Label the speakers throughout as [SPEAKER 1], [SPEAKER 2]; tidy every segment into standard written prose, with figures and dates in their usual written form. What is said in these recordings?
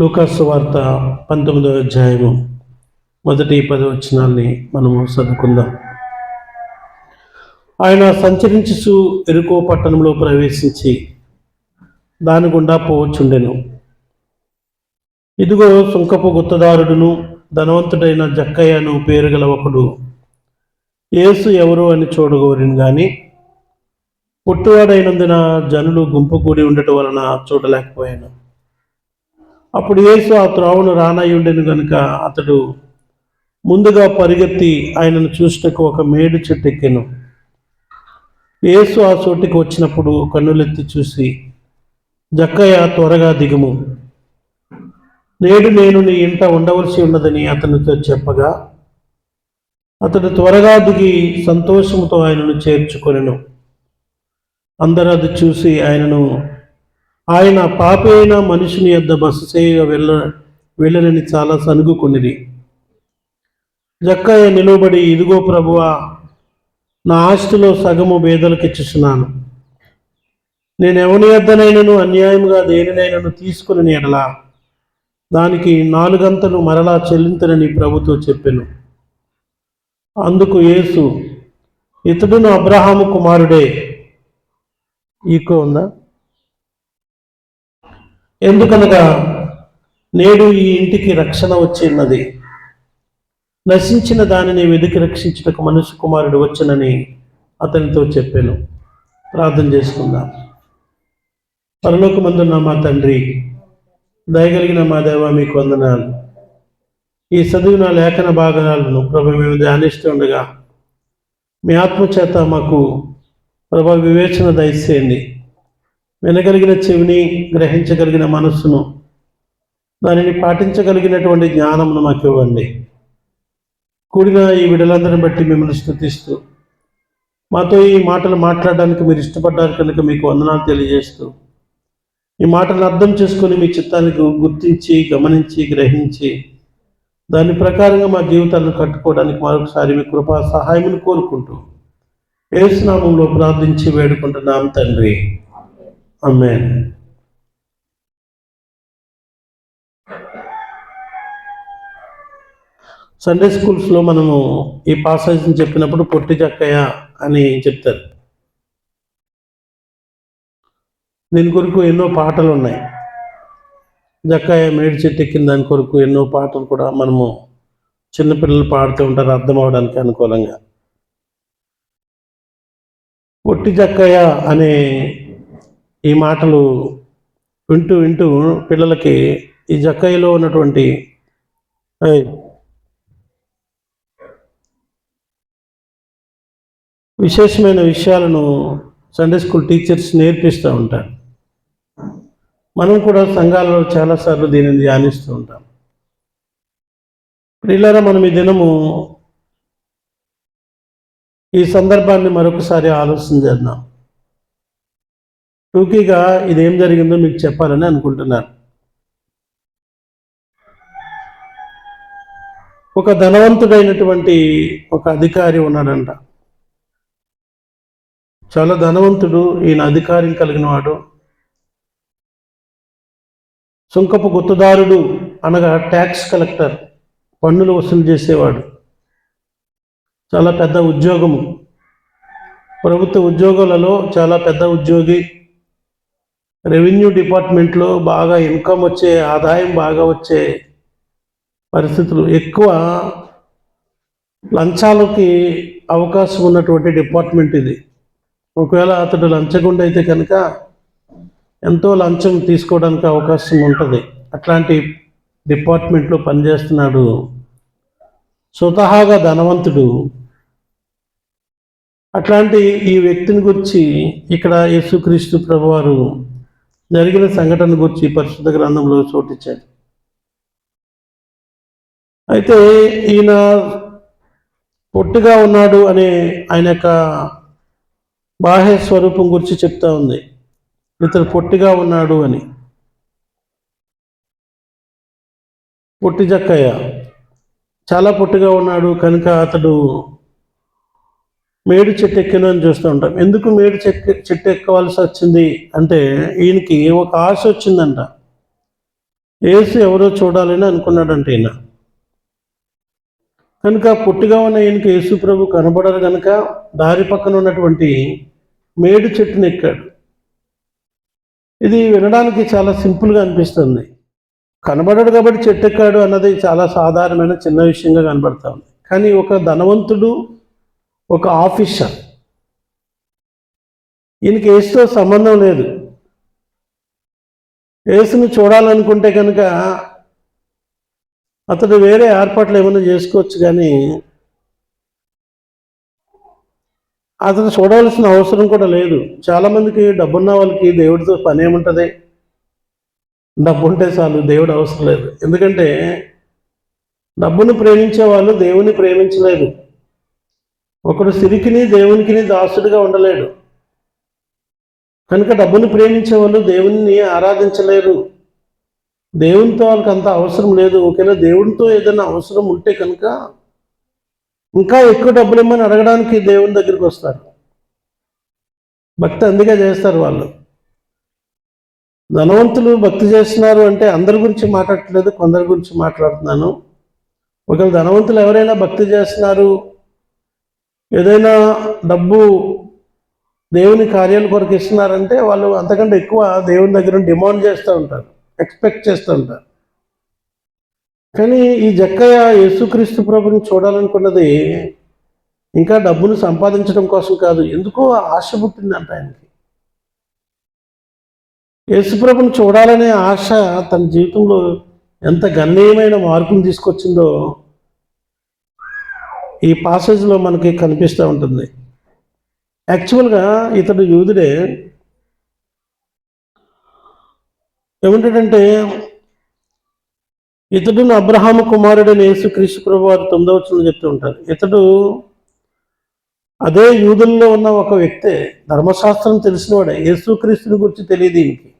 [SPEAKER 1] లూకాసు వార్త 19వ అధ్యాయము మొదటి 10 వచనాల్ని మనము చదువుకుందాం. ఆయన సంచరించుచు ఎరుకో పట్టణంలో ప్రవేశించి దాని గుండా పోవచ్చుండెను. ఇదిగో సుంకపు గుత్తదారుడును ధనవంతుడైన జక్కయ్యను పేరు గల ఒకడు యేసు ఎవరు అని చూడగోరిను గాని పుట్టువాడైనందున జనులు గుంపు కూడి ఉండటం వలన చూడలేకపోయాను. అప్పుడు యేసు ఆ త్రోవను రానయ్యుండెను గనుక అతడు ముందుగా పరిగెత్తి ఆయనను చూసుటకు ఒక మేడు చెట్టు ఎక్కెను. యేసు ఆ చోటికి వచ్చినప్పుడు కన్నులెత్తి చూసి, జక్కయ్య, త్వరగా దిగుము, నేడు నేను నీ ఇంట ఉండవలసి ఉన్నదని అతనితో చెప్పగా అతడు త్వరగా దిగి సంతోషంతో ఆయనను చేర్చుకొనెను. అందరూ అది చూసి ఆయన పాపి అయిన మనుషుని యొద్ద బస చేయ వెళ్ళనని చాలా సనుగుకొనిరి. జక్కయ్య నిలబడి, ఇదిగో ప్రభువా, నా ఆస్తిలో సగము పేదలకిచ్చుచున్నాను. నేను ఎవని యొద్దనైనను అన్యాయముగా దేనినైనను తీసుకుని ఎడలా దానికి 4 అంతలు మరలా చెల్లించనని ప్రభుతో చెప్పెను. అందుకు యేసు, ఇతడును అబ్రహాము కుమారుడే. ఉందా? ఎందుకనగా నేడు ఈ ఇంటికి రక్షణ వచ్చిన్నది. నశించిన దానిని వెదికి రక్షించుటకు మనుష్య కుమారుడు వచ్చనని అతనితో చెప్పాను. ప్రార్థన చేసుకుందాం. పరలోకమందున్న మా తండ్రి, దయగలిగిన మా దేవ, మీకు వందనాలు. ఈ చదివిన లేఖన భాగాలను ప్రభు మేము ధ్యానిస్తూ ఉండగా మీ ఆత్మచేత మాకు ప్రభు వివేచన దయచేయండి. వినగలిగిన చెవిని, గ్రహించగలిగిన మనస్సును, దానిని పాటించగలిగినటువంటి జ్ఞానమును మాకు ఇవ్వండి. కూడిన ఈ విడలందరిని బట్టి మిమ్మల్ని స్తుతిస్తూ మాతో ఈ మాటలు మాట్లాడడానికి మీరు ఇష్టపడ్డారు కనుక మీకు వందనాలు తెలియజేస్తూ ఈ మాటలను అర్థం చేసుకొని మీ చిత్తానికి గుర్తించి, గమనించి, గ్రహించి దాని ప్రకారంగా మా జీవితాలను కట్టుకోవడానికి మరొకసారి మీ కృపా సహాయమును కోరుకుంటూ యేసు నామములో ప్రార్థించి వేడుకుంటున్నాం తండ్రి, ఆమేన్. సండే స్కూల్స్లో మనము ఈ పాసేజ్ని చెప్పినప్పుడు పొట్టి జక్కయ్య అని చెప్తారు. దీని కొరకు ఎన్నో పాటలు ఉన్నాయి. జక్కయ్య మేడి చెట్టు ఎక్కిన దాని కొరకు ఎన్నో పాటలు కూడా మనము చిన్నపిల్లలు పాడుతూ ఉంటారు, అర్థం అవడానికి అనుకూలంగా. పొట్టి జక్కయ్య అనే ఈ మాటలు వింటూ వింటూ పిల్లలకి ఈ జక్కయ్యలో ఉన్నటువంటి విశేషమైన విషయాలను సండే స్కూల్ టీచర్స్ నేర్పిస్తూ ఉంటారు. మనం కూడా సంఘాలలో చాలాసార్లు దీనిని ధ్యానిస్తూ ఉంటాం. పిల్లరా, మనం ఈ దినము ఈ సందర్భాన్ని మరొకసారి ఆలోచన చేద్దాం. టూకీగా ఇదేం జరిగిందో మీకు చెప్పాలని అనుకుంటున్నాను. ఒక ధనవంతుడైనటువంటి ఒక అధికారి ఉన్నాడంట. చాలా ధనవంతుడు. ఈయన అధికారం కలిగిన వాడు. సుంకపు గుత్తదారుడు అనగా ట్యాక్స్ కలెక్టర్, పన్నులు వసూలు చేసేవాడు. చాలా పెద్ద ఉద్యోగము, ప్రభుత్వ ఉద్యోగాలలో చాలా పెద్ద ఉద్యోగి. రెవెన్యూ డిపార్ట్మెంట్లో బాగా ఇన్కమ్ వచ్చే, ఆదాయం బాగా వచ్చే పరిస్థితులు, ఎక్కువ లంచాలకి అవకాశం ఉన్నటువంటి డిపార్ట్మెంట్ ఇది. ఒకవేళ అతడు లంచగొండ అయితే కనుక ఎంతో లంచం తీసుకోవడానికి అవకాశం ఉంటుంది. అట్లాంటి డిపార్ట్మెంట్లో పనిచేస్తున్నాడు. స్వతహాగా ధనవంతుడు. అట్లాంటి ఈ వ్యక్తిని గురించి ఇక్కడ యేసుక్రీస్తు ప్రభువారు జరిగిన సంఘటన గురించి పరిశుద్ధ గ్రంథంలో చోటిచ్చాడు. అయితే ఈయన పొట్టిగా ఉన్నాడు అనే ఆయన యొక్క బాహ్య స్వరూపం గురించి చెప్తా ఉంది. ఇతడు పొట్టిగా ఉన్నాడు అని. పొట్టి జక్కయ్య చాలా పొట్టిగా ఉన్నాడు కనుక అతడు మేడు చెట్టు ఎక్కిన అని చూస్తూ ఉంటాం. ఎందుకు మేడు చెట్టు ఎక్కవలసి వచ్చింది అంటే ఈయనకి ఒక ఆశ వచ్చిందంట. యేసు ఎవరో చూడాలని అనుకున్నాడంటే ఈయన. కనుక పొట్టిగా ఉన్న ఈయనకి యేసు ప్రభు కనబడరు కనుక దారి పక్కన ఉన్నటువంటి మేడు చెట్టుని ఎక్కాడు. ఇది వినడానికి చాలా సింపుల్గా అనిపిస్తుంది. కనబడడు కాబట్టి చెట్టు ఎక్కాడు అన్నది చాలా సాధారణమైన చిన్న విషయంగా కనబడతా ఉంది. కానీ ఒక ధనవంతుడు, ఒక ఆఫీసర్, ఈయనకి యేసుతో సంబంధం లేదు. యేసుని చూడాలనుకుంటే కనుక అతడు వేరే ఏర్పాట్లు ఏమైనా చేసుకోవచ్చు, కానీ అతను చూడవలసిన అవసరం కూడా లేదు. చాలామందికి డబ్బున్న వాళ్ళకి దేవుడితో పని ఏముంటుంది? డబ్బు ఉంటే చాలు, దేవుడు అవసరం లేదు. ఎందుకంటే డబ్బును ప్రేమించే వాళ్ళు దేవుని ప్రేమించలేదు. ఒకడు సిరికిని దేవునికి దాసుడిగా ఉండలేడు. కనుక డబ్బును ప్రేమించే వాళ్ళు దేవుని ఆరాధించలేరు. దేవునితో వాళ్ళకి అంత అవసరం లేదు. ఒకవేళ దేవునితో ఏదైనా అవసరం ఉంటే కనుక ఇంకా ఎక్కువ డబ్బులు ఇమ్మని అడగడానికి దేవుని దగ్గరికి వస్తారు. భక్తి అందుకే చేస్తారు వాళ్ళు. ధనవంతులు భక్తి చేస్తున్నారు అంటే అందరి గురించి మాట్లాడట్లేదు, కొందరి గురించి మాట్లాడుతున్నాను. ఒకవేళ ధనవంతులు ఎవరైనా భక్తి చేస్తున్నారు, ఏదైనా డబ్బు దేవుని కార్యాల కొరకు ఇస్తున్నారంటే వాళ్ళు అంతకంటే ఎక్కువ దేవుని దగ్గర డిమాండ్ చేస్తూ ఉంటారు, ఎక్స్పెక్ట్ చేస్తూ ఉంటారు. కానీ ఈ జక్కయ్య యేసుక్రీస్తు ప్రభుని చూడాలనుకున్నది ఇంకా డబ్బును సంపాదించడం కోసం కాదు, ఎందుకో ఆశ పుట్టిందంట ఆయనకి. యేసుప్రభుని చూడాలనే ఆశ తన జీవితంలో ఎంత గణనీయమైన మార్పును తీసుకొచ్చిందో ఈ పాసేజ్లో మనకి కనిపిస్తూ ఉంటుంది. యాక్చువల్గా ఇతడు యూదుడే. ఏమంటాడంటే, ఇతడును అబ్రహాము కుమారుడైన యేసుక్రీస్తు ప్రభు వారు 9వ వచనంలో చెప్తూ ఉంటారు. ఇతడు అదే యూదుల్లో ఉన్న ఒక వ్యక్తే, ధర్మశాస్త్రం తెలిసినవాడే. యేసుక్రీస్తుని గురించి తెలియదు ఈయనకి,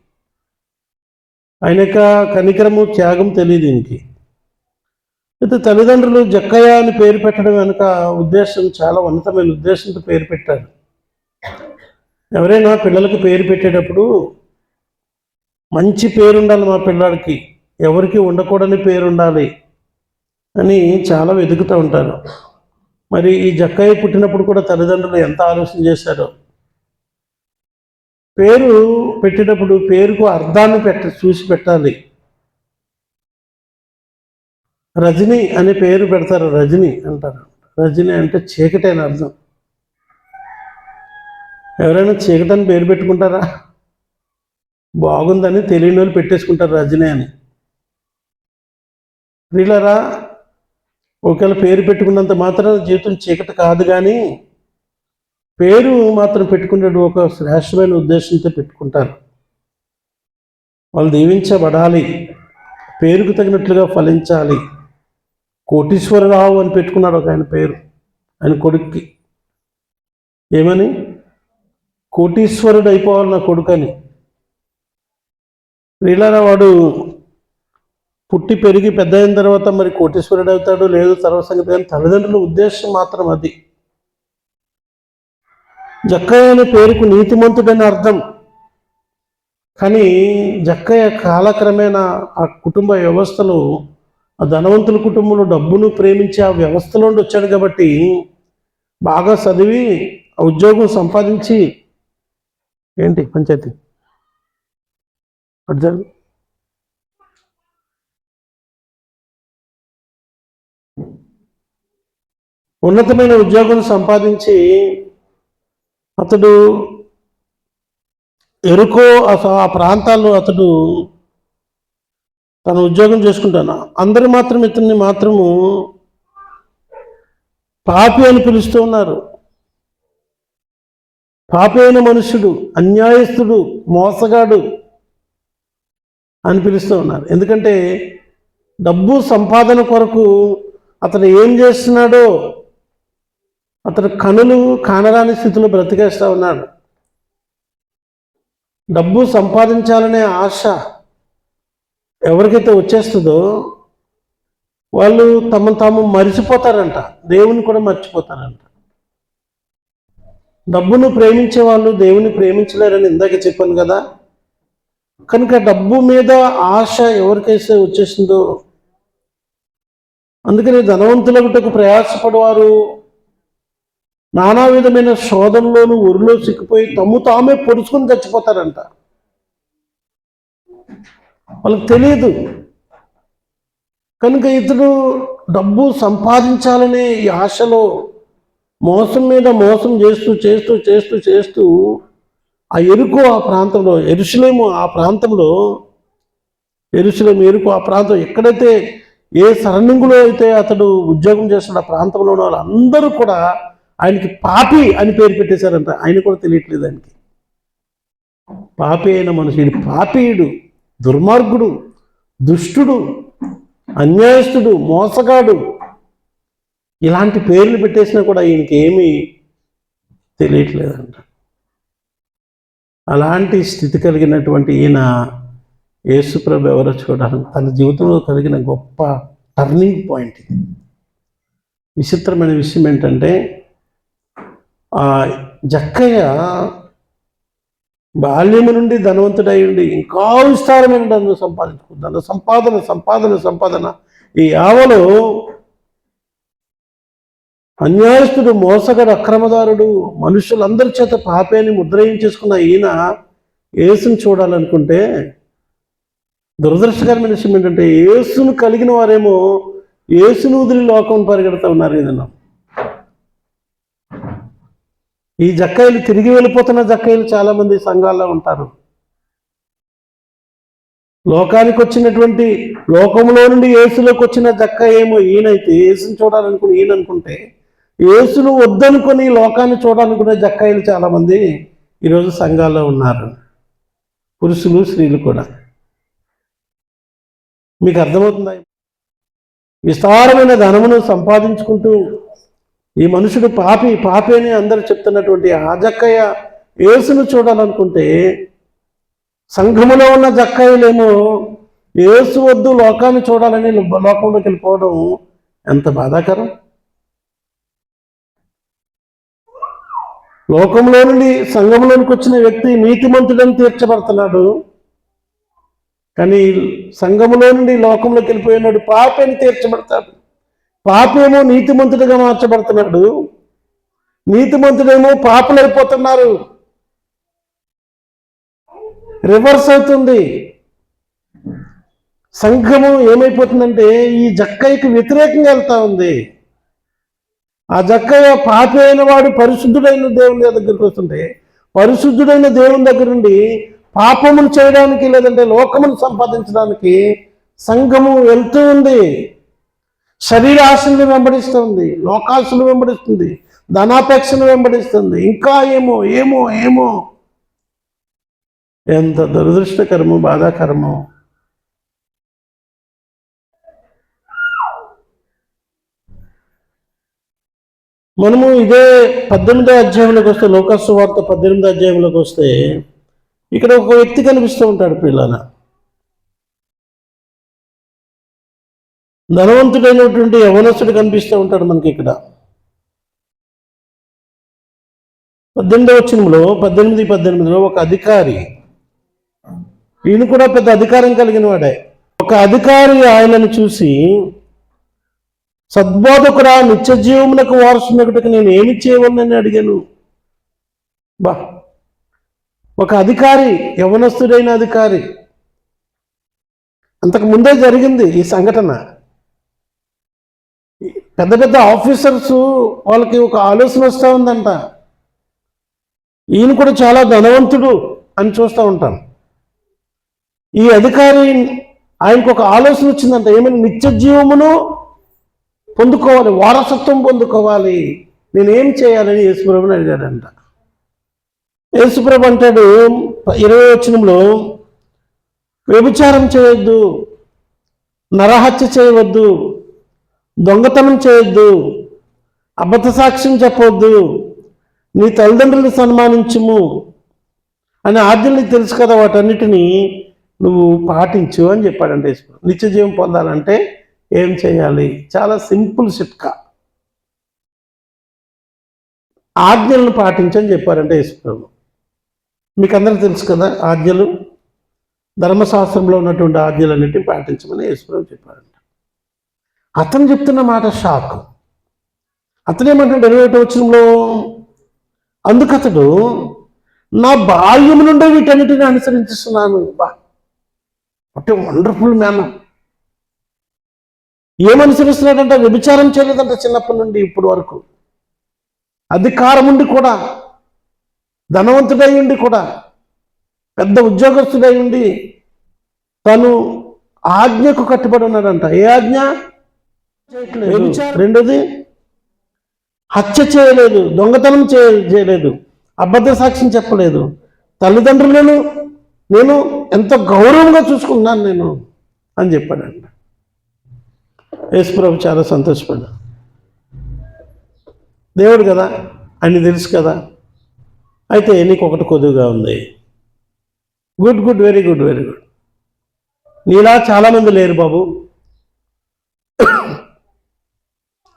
[SPEAKER 1] ఆయన యొక్క కనికరము త్యాగం తెలియదు ఈయనకి. అయితే తల్లిదండ్రులు జక్కయ్య అని పేరు పెట్టడం వెనుక ఉద్దేశం చాలా ఉన్నతమైన ఉద్దేశంతో పేరు పెట్టారు. ఎవరైనా పిల్లలకి పేరు పెట్టేటప్పుడు మంచి పేరు ఉండాలి, మా పిల్లాడికి ఎవరికి ఉండకూడని పేరు ఉండాలి అని చాలా వెతుకుతూ ఉంటారు. మరి ఈ జక్కయ్య పుట్టినప్పుడు కూడా తల్లిదండ్రులు ఎంత ఆలోచన చేశారో. పేరు పెట్టేటప్పుడు పేరుకు అర్థాన్ని చూసి పెట్టాలి. రజని అనే పేరు పెడతారు, రజని అంటారు. రజని అంటే చీకటి అని అర్థం. ఎవరైనా చీకటని పేరు పెట్టుకుంటారా? బాగుందని తెలియని వాళ్ళు పెట్టేసుకుంటారు రజని అని. వీళ్ళరా ఒకవేళ పేరు పెట్టుకున్నంత మాత్రం జీవితం చీకటి కాదు, కానీ పేరు మాత్రం పెట్టుకునే ఒక శ్రేష్టమైన ఉద్దేశంతో పెట్టుకుంటారు. వాళ్ళు దీవించబడాలి, పేరుకు తగినట్లుగా ఫలించాలి. కోటీశ్వరరావు అని పెట్టుకున్నాడు ఒక ఆయన పేరు, ఆయన కొడుక్కి. ఏమని? కోటీశ్వరుడు అయిపోవాలి నా కొడుకని. వీళ్ళరా వాడు పుట్టి పెరిగి పెద్ద అయిన తర్వాత మరి కోటీశ్వరుడు అవుతాడు లేదు తర్వాత సంగతి, కానీ తల్లిదండ్రుల ఉద్దేశం మాత్రం అది. జక్కయ్య అనే పేరుకు నీతిమంతుడని అర్థం. కానీ జక్కయ్య కాలక్రమేణా ఆ కుటుంబ వ్యవస్థలో, ఆ ధనవంతుల కుటుంబంలో డబ్బును ప్రేమించి ఆ వ్యవస్థలో నుండి వచ్చాడు కాబట్టి బాగా చదివి ఆ ఉద్యోగం సంపాదించి, ఏంటి పంచాయతీ అర్థం, ఉన్నతమైన ఉద్యోగం సంపాదించి అతడు ఎరుకో ఆ ప్రాంతాల్లో అతడు తన ఉద్యోగం చేసుకుంటాను. అందరూ మాత్రం ఇతన్ని మాత్రము పాపి అని పిలుస్తూ ఉన్నారు. పాపి అయిన మనుష్యుడు, అన్యాయస్తుడు, మోసగాడు అని పిలుస్తూ ఉన్నారు. ఎందుకంటే డబ్బు సంపాదన కొరకు అతను ఏం చేస్తున్నాడో అతను కనులు కానరాని స్థితిలో బ్రతికేస్తూ ఉన్నాడు. డబ్బు సంపాదించాలనే ఆశ ఎవరికైతే వచ్చేస్తుందో వాళ్ళు తమను తాము మరిచిపోతారంట, దేవుని కూడా మర్చిపోతారంట. డబ్బును ప్రేమించే వాళ్ళు దేవుని ప్రేమించలేరని ఇందాక చెప్పాను కదా. కనుక డబ్బు మీద ఆశ ఎవరికైతే వచ్చేసిందో, అందుకని ధనవంతులగుటకు ప్రయాసపడేవారు నానా విధమైన శోధనలోను ఊరిలో సిక్కిపోయి తామే పొడుచుకుని చచ్చిపోతారంట. వాళ్ళకి తెలియదు. కనుక ఇతడు డబ్బు సంపాదించాలనే ఈ ఆశలో మోసం మీద మోసం చేస్తూ చేస్తూ చేస్తూ చేస్తూ ఆ ఎరుకు ఆ ప్రాంతంలో యెరూషలేము ఎరుకు ఆ ప్రాంతం ఎక్కడైతే ఏ సరౌండింగ్లో అయితే అతడు ఉద్యోగం చేస్తున్న ఆ ప్రాంతంలో ఉన్న వాళ్ళందరూ కూడా ఆయనకి పాపి అని పేరు పెట్టేశారంట. ఆయన కూడా తెలియట్లేదు ఆయనకి. పాపి అయిన మనుషుడు, పాపీయుడు, దుర్మార్గుడు, దుష్టుడు, అన్యాయస్తుడు, మోసగాడు, ఇలాంటి పేర్లు పెట్టేసినా కూడా ఈయనకి ఏమీ తెలియట్లేదంట. అలాంటి స్థితి కలిగినటువంటి ఈయన యేసుప్రభు ఎవరో చూడాలి. తన జీవితంలో కలిగిన గొప్ప టర్నింగ్ పాయింట్ ఇది. విచిత్రమైన విషయం ఏంటంటే, ఆ జక్కయ్య బాల్యము నుండి ధనవంతుడై ఉండి ఇంకా విస్తారమైన సంపాదన ఈ యావలో అన్యాయస్తుడు, మోసగాడు, అక్రమదారుడు, మనుషులందరి చేత పాపేని ముద్రయించేసుకున్న ఈయన యేసుని చూడాలనుకుంటే, దురదృష్టకరమైన విషయం ఏంటంటే యేసును కలిగిన వారేమో యేసును వదిలి లోకం పరిగెడుతూ ఉన్నారు. ఏదన్నా ఈ జక్కయ్యలు తిరిగి వెళ్ళిపోతున్న జక్కయ్యలు చాలామంది సంఘాల్లో ఉంటారు. లోకానికి వచ్చినటువంటి, లోకంలో నుండి యేసులోకి వచ్చిన జక్కయ్య ఏమో ఈయనైతే యేసుని చూడాలనుకుని ఈయన అనుకుంటే, యేసును వద్దనుకొని లోకాన్ని చూడాలనుకునే జక్కయ్యలు చాలామంది ఈరోజు సంఘాల్లో ఉన్నారు. పురుషులు, స్త్రీలు కూడా. మీకు అర్థమవుతుందా? విస్తారమైన ధనమును సంపాదించుకుంటూ ఈ మనుషుడు పాపి అని అందరూ చెప్తున్నటువంటి ఆ జక్కయ్య యేసును చూడాలనుకుంటే, సంఘములో ఉన్న జక్కయ్యలేమో యేసు వద్దు లోకాన్ని చూడాలని లోకంలోకి వెళ్ళిపోవడం ఎంత బాధాకరం. లోకంలో నుండి సంఘంలోనికి వచ్చిన వ్యక్తి నీతిమంతుడని తీర్చబడుతున్నాడు, కానీ సంఘములో నుండి లోకంలోకి వెళ్ళిపోయినాడు పాపి అని తీర్చబడతాడు. పాపేమో నీతిమంతుడిగా మార్చబడుతున్నాడు, నీతిమంతుడేమో పాపులైపోతున్నారు. రివర్స్ అవుతుంది. సంఘము ఏమైపోతుందంటే ఈ జక్కయ్యకి వ్యతిరేకంగా వెళ్తా ఉంది. ఆ జక్కయ్య పాపి అయిన వాడు పరిశుద్ధుడైన దేవుని దగ్గరికి వస్తుంటే, పరిశుద్ధుడైన దేవుని దగ్గర నుండి పాపమును చేయడానికి, లేదంటే లోకమును సంపాదించడానికి సంఘము వెళ్తూ ఉంది. శరీర ఆశలను వెంబడిస్తుంది, లోకాశను వెంబడిస్తుంది, ధనాపేక్షను వెంబడిస్తుంది, ఇంకా ఏమో ఏమో ఏమో. ఎంత దురదృష్టకరము, బాధాకరము. మనము ఇదే 18వ అధ్యాయంలోకి వస్తే, లోకా సువార్త 18వ అధ్యాయంలోకి వస్తే, ఇక్కడ ఒక వ్యక్తి కనిపిస్తూ ఉంటాడు. పిల్లల ధనవంతుడైనటువంటి యవనస్తుడు కనిపిస్తూ ఉంటాడు మనకి ఇక్కడ 18వ వచనంలో. 18:18లో ఒక అధికారి, ఈయన కూడా పెద్ద అధికారం కలిగిన వాడే. ఒక అధికారి ఆయనను చూసి, సద్బోధకుడా, నిత్య జీవమునకు వారసునకుటకు నేను ఏమి చేయవలనని అడిగాను. ఒక అధికారి, యవనస్తుడైన అధికారి. అంతకు ముందే జరిగింది ఈ సంఘటన. పెద్ద పెద్ద ఆఫీసర్స్ వాళ్ళకి ఒక ఆలోచన వస్తూ ఉందంట, ఈయన కూడా చాలా ధనవంతుడు అని చూస్తూ ఉంటాం. ఈ అధికారి ఆయనకు ఒక ఆలోచన వచ్చిందంట, ఏమైనా నిత్య జీవమును పొందుకోవాలి, వారసత్వం పొందుకోవాలి, నేనేం చేయాలని యేసుప్రభుని అడిగాడంట. యేసుప్రభు అంటాడు 20వ వచనంలో, వ్యభిచారం చేయొద్దు, నరహత్య చేయవద్దు, దొంగతనం చేయొద్దు, అబద్ధ సాక్ష్యం చెప్పవద్దు, నీ తల్లిదండ్రులను సన్మానించుము అనే ఆజ్ఞలు నీకు తెలుసు కదా, వాటన్నిటినీ నువ్వు పాటించు అని చెప్పాడంటే యేసుప్రభు. నిత్య జీవం పొందాలంటే ఏం చేయాలి? చాలా సింపుల్ చిట్కా, ఆజ్ఞలను పాటించని చెప్పారంటే యేసుప్రభు. మీకు అందరికీ తెలుసు కదా ఆజ్ఞలు. ధర్మశాస్త్రంలో ఉన్నటువంటి ఆజ్ఞలన్నింటినీ పాటించమని యేసుప్రభు చెప్పారంట. అతను చెప్తున్న మాట షాక్. అతనేమంటాడు 21వ వచనంలో, అందుకతడు నా బాల్యము నుండే వీటన్నిటిని అనుసరించిస్తున్నాను. అంటే వండర్ఫుల్ మ్యాన్. ఏమనుసరిస్తున్నాడంట? వ్యభిచారం చేయలేదంట చిన్నప్పటి నుండి ఇప్పటి వరకు. అధికారం ఉండి కూడా, ధనవంతుడై ఉండి కూడా, పెద్ద ఉద్యోగస్తుడై ఉండి తను ఆజ్ఞకు కట్టుబడి ఉన్నాడంట. ఏ ఆజ్ఞ? రెండోది, హత్య చేయలేదు, దొంగతనం చేయలేదు, అబద్ధ సాక్ష్యం చెప్పలేదు, తల్లిదండ్రులను నేను ఎంతో గౌరవంగా చూసుకున్నాను నేను అని చెప్పాడంట. యేసుప్రభు చాలా సంతోషపడ్డా. దేవుడు కదా, అని తెలుసు కదా. అయితే నీకు ఒకటి కొద్దుగా ఉంది. Good good, very good, very good. నీలా చాలామంది లేరు బాబు,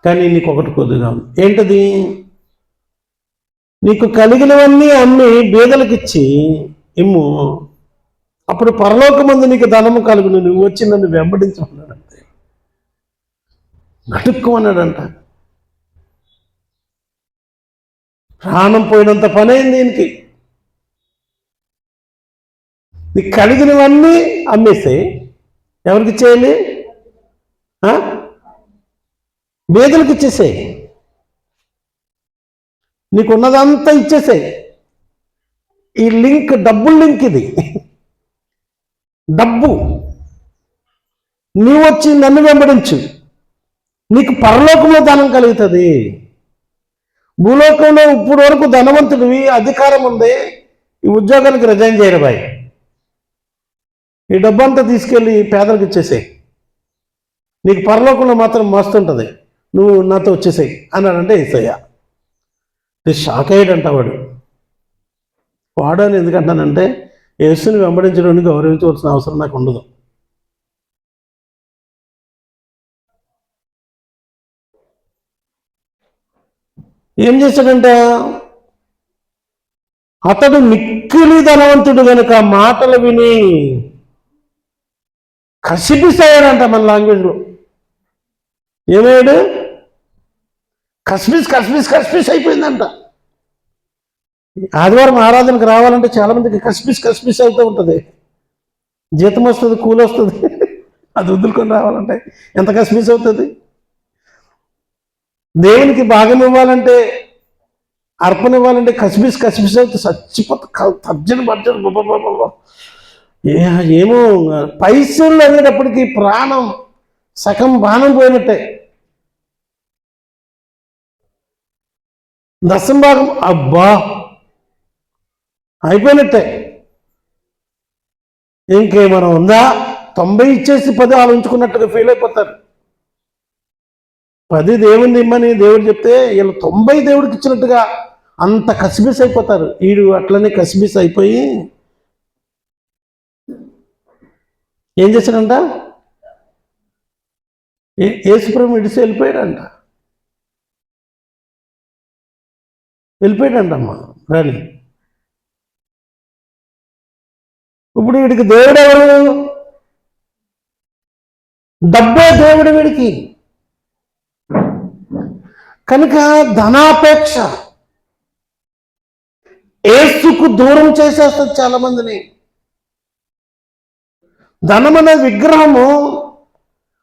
[SPEAKER 1] కానీ నీకు ఒకటి కొద్దుగా ఉంది. ఏంటది? నీకు కలిగినవన్నీ అమ్మి బీదలకిచ్చి ఇమ్ము, అప్పుడు పరలోకమందు నీకు ధనము కలుగును, నువ్వు వచ్చి నన్ను వెంబడించమన్నాడంతే. గటుక్కుమన్నాడంట. ప్రాణం పోయినంత పని అయింది దీనికి. నీకు కలిగినవన్నీ అమ్మేస్తే ఎవరికి ఇచ్చేయాలి? బీదలకు ఇచ్చేసాయి. నీకున్నదంతా ఇచ్చేసాయి. ఈ లింక్, డబ్బుల లింక్ ఇది. డబ్బు, నీవు వచ్చి నన్ను వెంబడించు, నీకు పరలోకంలో ధనం కలుగుతుంది. భూలోకంలో ఇప్పుడు వరకు ధనవంతుడివి, అధికారం ఉంది, ఈ ఉద్యోగానికి రిజైన్ చేయరు బాయ్. ఈ డబ్బంతా తీసుకెళ్ళి పేదలకు ఇచ్చేసాయి, నీకు పరలోకంలో మాత్రం మస్తుంటుంది, నువ్వు నాతో వచ్చేసాయి అన్నాడంటే యేసయ్య. షాక్ అయ్యాడంట వాడు. వాడని ఎందుకంటానంటే, యేసుని వెంబడించడానికి గౌరవించవలసిన అవసరం నాకు ఉండదు. ఏం చేశాడంట? అతడు మిక్కిలి ధనవంతుడు కనుక మాటలు విని కసిపిస్తాయాడంట. మన లాంగ్వేజ్లో ఏమయ్యాడు? కస్మిస్ కస్మిస్ కస్మిస్ అయిపోయిందంట. ఆదివారం ఆరాధనకు రావాలంటే చాలా మందికి కస్మిస్ కస్మిస్ అవుతూ ఉంటుంది. జీతం వస్తుంది, కూలి వస్తుంది, అది వదులుకొని రావాలంటే ఎంత కస్మిస్ అవుతుంది. దేవునికి భాగం ఇవ్వాలంటే, అర్పణ ఇవ్వాలంటే కస్మిస్ కస్మిస్ అవుతుంది. చచ్చిపోతే తర్జన భర్జన బాబా. ఏమో పైసలు అనేటప్పటికీ ప్రాణం సగం బాణం పోయినట్టే. దశం భాగం అబ్బా అయిపోయినట్టే. ఇంకేమైనా ఉందా? 90 ఇచ్చేసి 10 ఆలోచించుకున్నట్టుగా ఫీల్ అయిపోతారు. 10 దేవుని ఇమ్మని దేవుడు చెప్తే వీళ్ళు 90 దేవుడికి ఇచ్చినట్టుగా అంత కసిబిస్ అయిపోతారు. వీడు అట్లనే కసిబిస్ అయిపోయి ఏం చేశాడంట? యేసుప్రభు ఇడిసి వెళ్ళిపోయాడంటమ్మా రాని. ఇప్పుడు వీడికి దేవుడు ఎవరు? డబ్బే దేవుడు వీడికి. కనుక ధనాపేక్ష యేసుకు దూరం చేసేస్తుంది చాలా మందిని. ధనం అనే విగ్రహము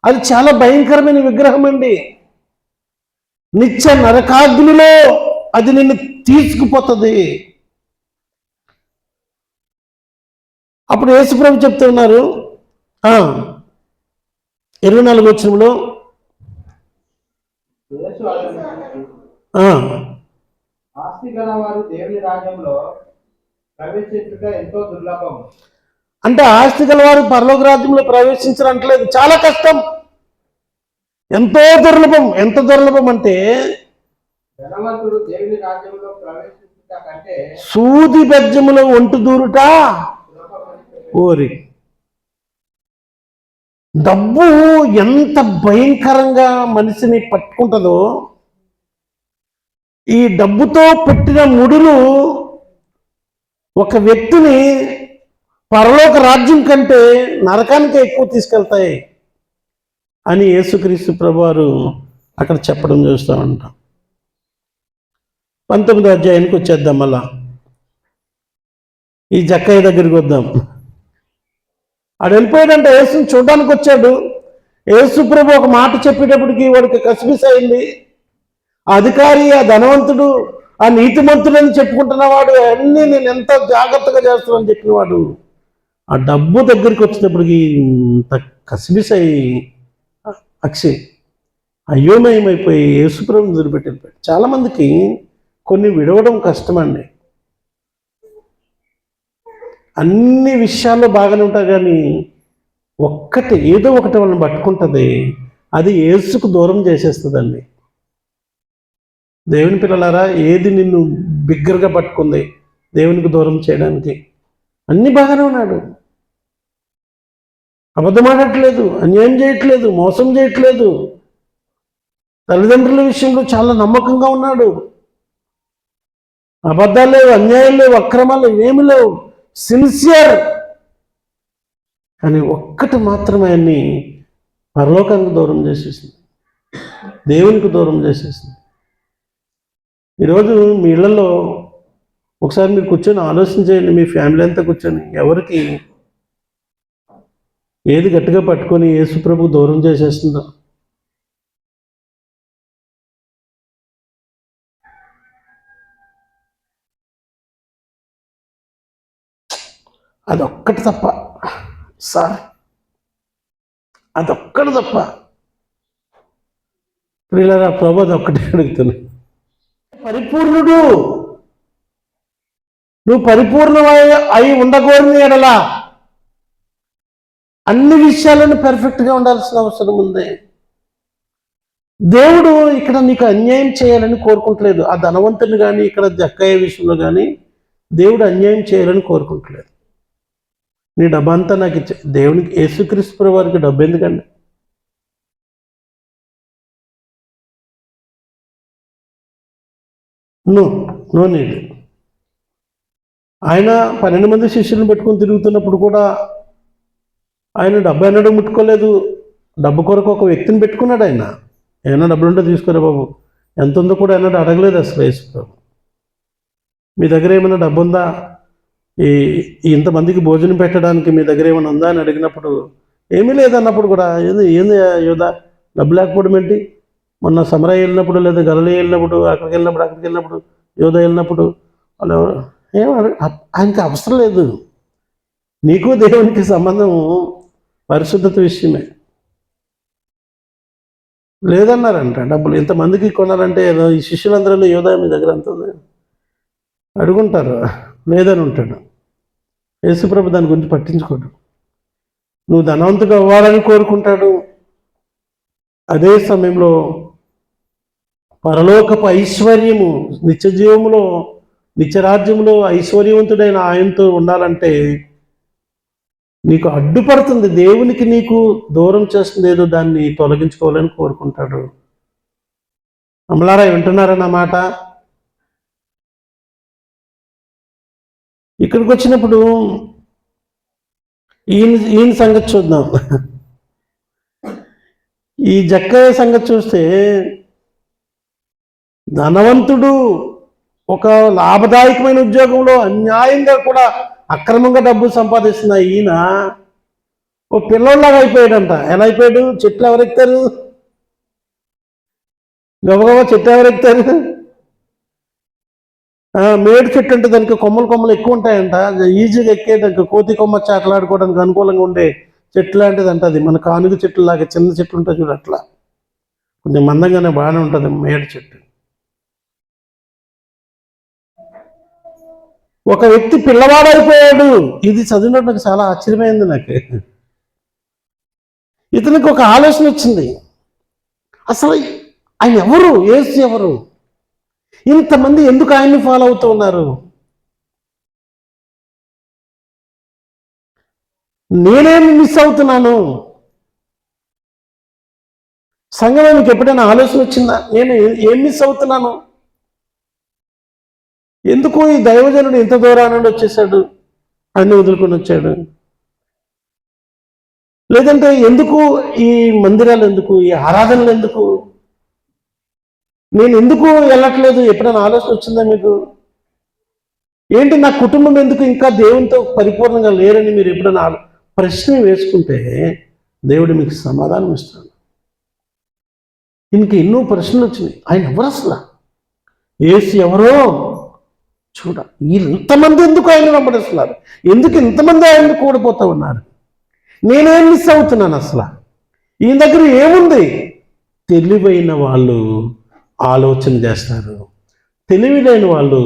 [SPEAKER 1] అది చాలా భయంకరమైన విగ్రహం అండి. నిత్య నరకాగ్నిలో అది నిన్ను తీసుకుపోతుంది. అప్పుడు యేసుప్రభు చెప్తున్నారు 24వ వచనంలో, అంటే ఆస్తి గలవారు పరలోక రాజ్యంలో ప్రవేశించరంటలేదు, చాలా కష్టం, ఎంతో దుర్లభం. ఎంత దుర్లభం అంటే సూది బెజ్జములో ఒంటు దూరుట ఓరి. డబ్బు ఎంత భయంకరంగా మనిషిని పట్టుకుంటుందో, ఈ డబ్బుతో పెట్టిన ముడులు ఒక వ్యక్తిని పరలోక రాజ్యం కంటే నరకానికే ఎక్కువ తీసుకెళ్తాయి అని యేసుక్రీస్తు ప్రభువారు అక్కడ చెప్పడం చూస్తూ ఉంటాం. 19వ అధ్యాయానికి వచ్చేద్దాం. మళ్ళా ఈ జక్కయ్య దగ్గరికి వద్దాం. ఆడు వెళ్ళిపోయాడంటే యేసుని చూడడానికి వచ్చాడు. యేసు ప్రభు ఒక మాట చెప్పేటప్పటికి వాడికి కసిపిసి అయింది. ఆ అధికారి, ఆ ధనవంతుడు, ఆ నీతిమంతుడని చెప్పుకుంటున్నవాడు అన్నీ నేను ఎంత జాగ్రత్తగా చేస్తున్నానని చెప్పినవాడు ఆ డబ్బు దగ్గరికి వచ్చేటప్పటికి ఇంత కసిపిసై అక్షయ్ అయోమయమైపోయి యేసుప్రభుని వదిలిపెట్టి వెళ్ళిపోయాడు. చాలామందికి కొన్ని విడవడం కష్టమండి. అన్ని విషయాల్లో బాగానే ఉంటాయి, కానీ ఏదో ఒకటి వాళ్ళని పట్టుకుంటుంది, అది యేసుకు దూరం చేసేస్తుందండి. దేవుని పిల్లలారా, ఏది నిన్ను బిగ్గరగా పట్టుకుంది దేవునికి దూరం చేయడానికి? అన్ని బాగానే ఉన్నాడు, అబద్ధం ఆడట్లేదు, అన్యాయం చేయట్లేదు, మోసం చేయట్లేదు, తల్లిదండ్రుల విషయంలో చాలా నమ్మకంగా ఉన్నాడు, అబద్ధాలు లేవు, అన్యాయం లేవు, అక్రమాలు ఏమి లేవు, సిన్సియర్. కానీ ఒక్కటి మాత్రమే ఆయన్ని పరలోకానికి దూరం చేసేసింది, దేవునికి దూరం చేసేసింది. ఈరోజు మీ ఇళ్లలో ఒకసారి మీరు కూర్చొని ఆలోచన చేయండి. మీ ఫ్యామిలీ అంతా కూర్చొని ఎవరికి ఏది గట్టిగా పట్టుకొని యేసుప్రభు దూరం చేసేస్తుందో. అదొక్కటి తప్ప సార్, అదొక్కటి తప్ప. ప్రియులారా, ప్రభు అదొక్కటే అడుగుతున్నాను. పరిపూర్ణుడు, నువ్వు పరిపూర్ణమై అయి ఉండకూడని ఎడలా అన్ని విషయాలను పెర్ఫెక్ట్గా ఉండాల్సిన అవసరం ఉంది. దేవుడు ఇక్కడ నీకు అన్యాయం చేయాలని కోరుకుంటలేదు. ఆ ధనవంతుని కానీ ఇక్కడ జక్కయ్య విషయంలో కానీ దేవుడు అన్యాయం చేయాలని కోరుకుంటలేదు. నీ డబ్బంతా నాకు ఇచ్చే దేవునికి, యేసుక్రీస్తు వారికి డబ్బు ఎందుకండి? No need. ఆయన 12 మంది శిష్యులను పెట్టుకొని తిరుగుతున్నప్పుడు కూడా ఆయన డబ్బు ఎన్నడూ ముట్టుకోలేదు. డబ్బు కొరకు ఒక వ్యక్తిని పెట్టుకున్నాడు. ఆయన ఏమైనా డబ్బులు ఉంటే తీసుకోరా బాబు, ఎంత ఉందో కూడా ఎన్నడూ అడగలేదు అసలు యేసుప్రభు. మీ దగ్గర ఏమైనా డబ్బు ఉందా, ఇంతమందికి భోజనం పెట్టడానికి మీ దగ్గర ఏమైనా ఉందా అని అడిగినప్పుడు ఏమీ లేదన్నప్పుడు కూడా ఏంది యోధా డబ్బు లేకపోవడం ఏంటి? మొన్న సమరయ్య వెళ్ళినప్పుడు, లేదా గలిలయ వెళ్ళినప్పుడు, అక్కడికి వెళ్ళినప్పుడు యోధా వెళ్ళినప్పుడు వాళ్ళు ఆయనకి అవసరం లేదు. నీకు దేవునికి సంబంధం పరిశుద్ధత విషయమే. లేదన్నారంట డబ్బులు. ఇంతమందికి కొనాలంటే ఈ శిష్యులందరిలో యోధా మీ దగ్గర అంత అడుగుంటారు, లేదని ఉంటాడు. యేసుప్రభు దాని గురించి పట్టించుకోడు. నువ్వు ధనవంతుడు అవ్వాలని కోరుకుంటాడు. అదే సమయంలో పరలోకపు ఐశ్వర్యము, నిత్య జీవములో, నిత్యరాజ్యంలో ఐశ్వర్యవంతుడైన ఆయనతో ఉండాలంటే నీకు అడ్డుపడుతుంది, దేవునికి నీకు దూరం చేస్తుంది, ఏదో దాన్ని తొలగించుకోవాలని కోరుకుంటాడు. అమలారా వింటున్నారన్న మాట? ఇక్కడికి వచ్చినప్పుడు ఈయన సంగతి చూద్దాం. ఈ జక్కయ్య సంగతి చూస్తే ధనవంతుడు, ఒక లాభదాయకమైన ఉద్యోగంలో అన్యాయంగా కూడా అక్రమంగా డబ్బు సంపాదిస్తున్న ఈయన ఓ పిల్లోళ్ళలాగా అయిపోయాడంట. ఎలా అయిపోయాడు? చెట్లు ఎవరెక్తారు? గబగబా చెట్లు ఎవరెక్తారు? మేడి చెట్టు అంటే దానికి కొమ్మలు ఎక్కువ ఉంటాయంట. ఈజీగా ఎక్కేదానికి కోతి కొమ్మ చాకలాడుకోవడానికి అనుకూలంగా ఉండే చెట్లు లాంటిది అంట అది. మన కానుగ చెట్లు లాగా చిన్న చెట్లు ఉంటాయి చూడు, అట్లా కొంచెం మందంగానే బాగానే ఉంటుంది మేడి చెట్టు. ఒక వ్యక్తి పిల్లవాడైపోయాడు. ఇది చదివినప్పుడు నాకు చాలా ఆశ్చర్యమైంది. నాకు ఇతనికి ఒక ఆలోచన వచ్చింది, అసలు ఆయన ఎవరు, యేసు ఎవరు, ఇంతమంది ఎందుకు ఆయన్ని ఫాలో అవుతూ ఉన్నారు, నేనేమి మిస్ అవుతున్నాను? సంఘంలో మీకు ఎప్పుడైనా ఆలోచన వచ్చిందా, నేను ఏం మిస్ అవుతున్నాను? ఎందుకు ఈ దైవజనుడు ఇంత దూరం నుండి వచ్చేసాడు? అన్ని వదులుకొని వచ్చాడు. లేదంటే ఎందుకు ఈ మందిరాలు, ఎందుకు ఈ ఆరాధనలు, ఎందుకు నేను ఎందుకు వెళ్ళట్లేదు? ఎప్పుడైనా ఆలోచన వచ్చిందా మీకు? ఏంటి నా కుటుంబం ఎందుకు ఇంకా దేవునితో పరిపూర్ణంగా లేరని మీరు ఎప్పుడైనా ప్రశ్న వేసుకుంటే దేవుడు మీకు సమాధానం ఇస్తాడు. ఇంక ఎన్నో ప్రశ్నలు వచ్చినాయి. ఆయన ఎవరు అసలు? యేసు ఎవరో చూడ. ఇంతమంది ఎందుకు ఆయన వెంబడిస్తున్నారు? ఎందుకు ఇంతమంది ఆయన కూడిపోతూ ఉన్నారు? నేనేం మిస్ అవుతున్నాను అసలు? ఈయన దగ్గర ఏముంది? తెలివైన వాళ్ళు ఆలోచన చేస్తారు. తెలివిలేని వాళ్ళు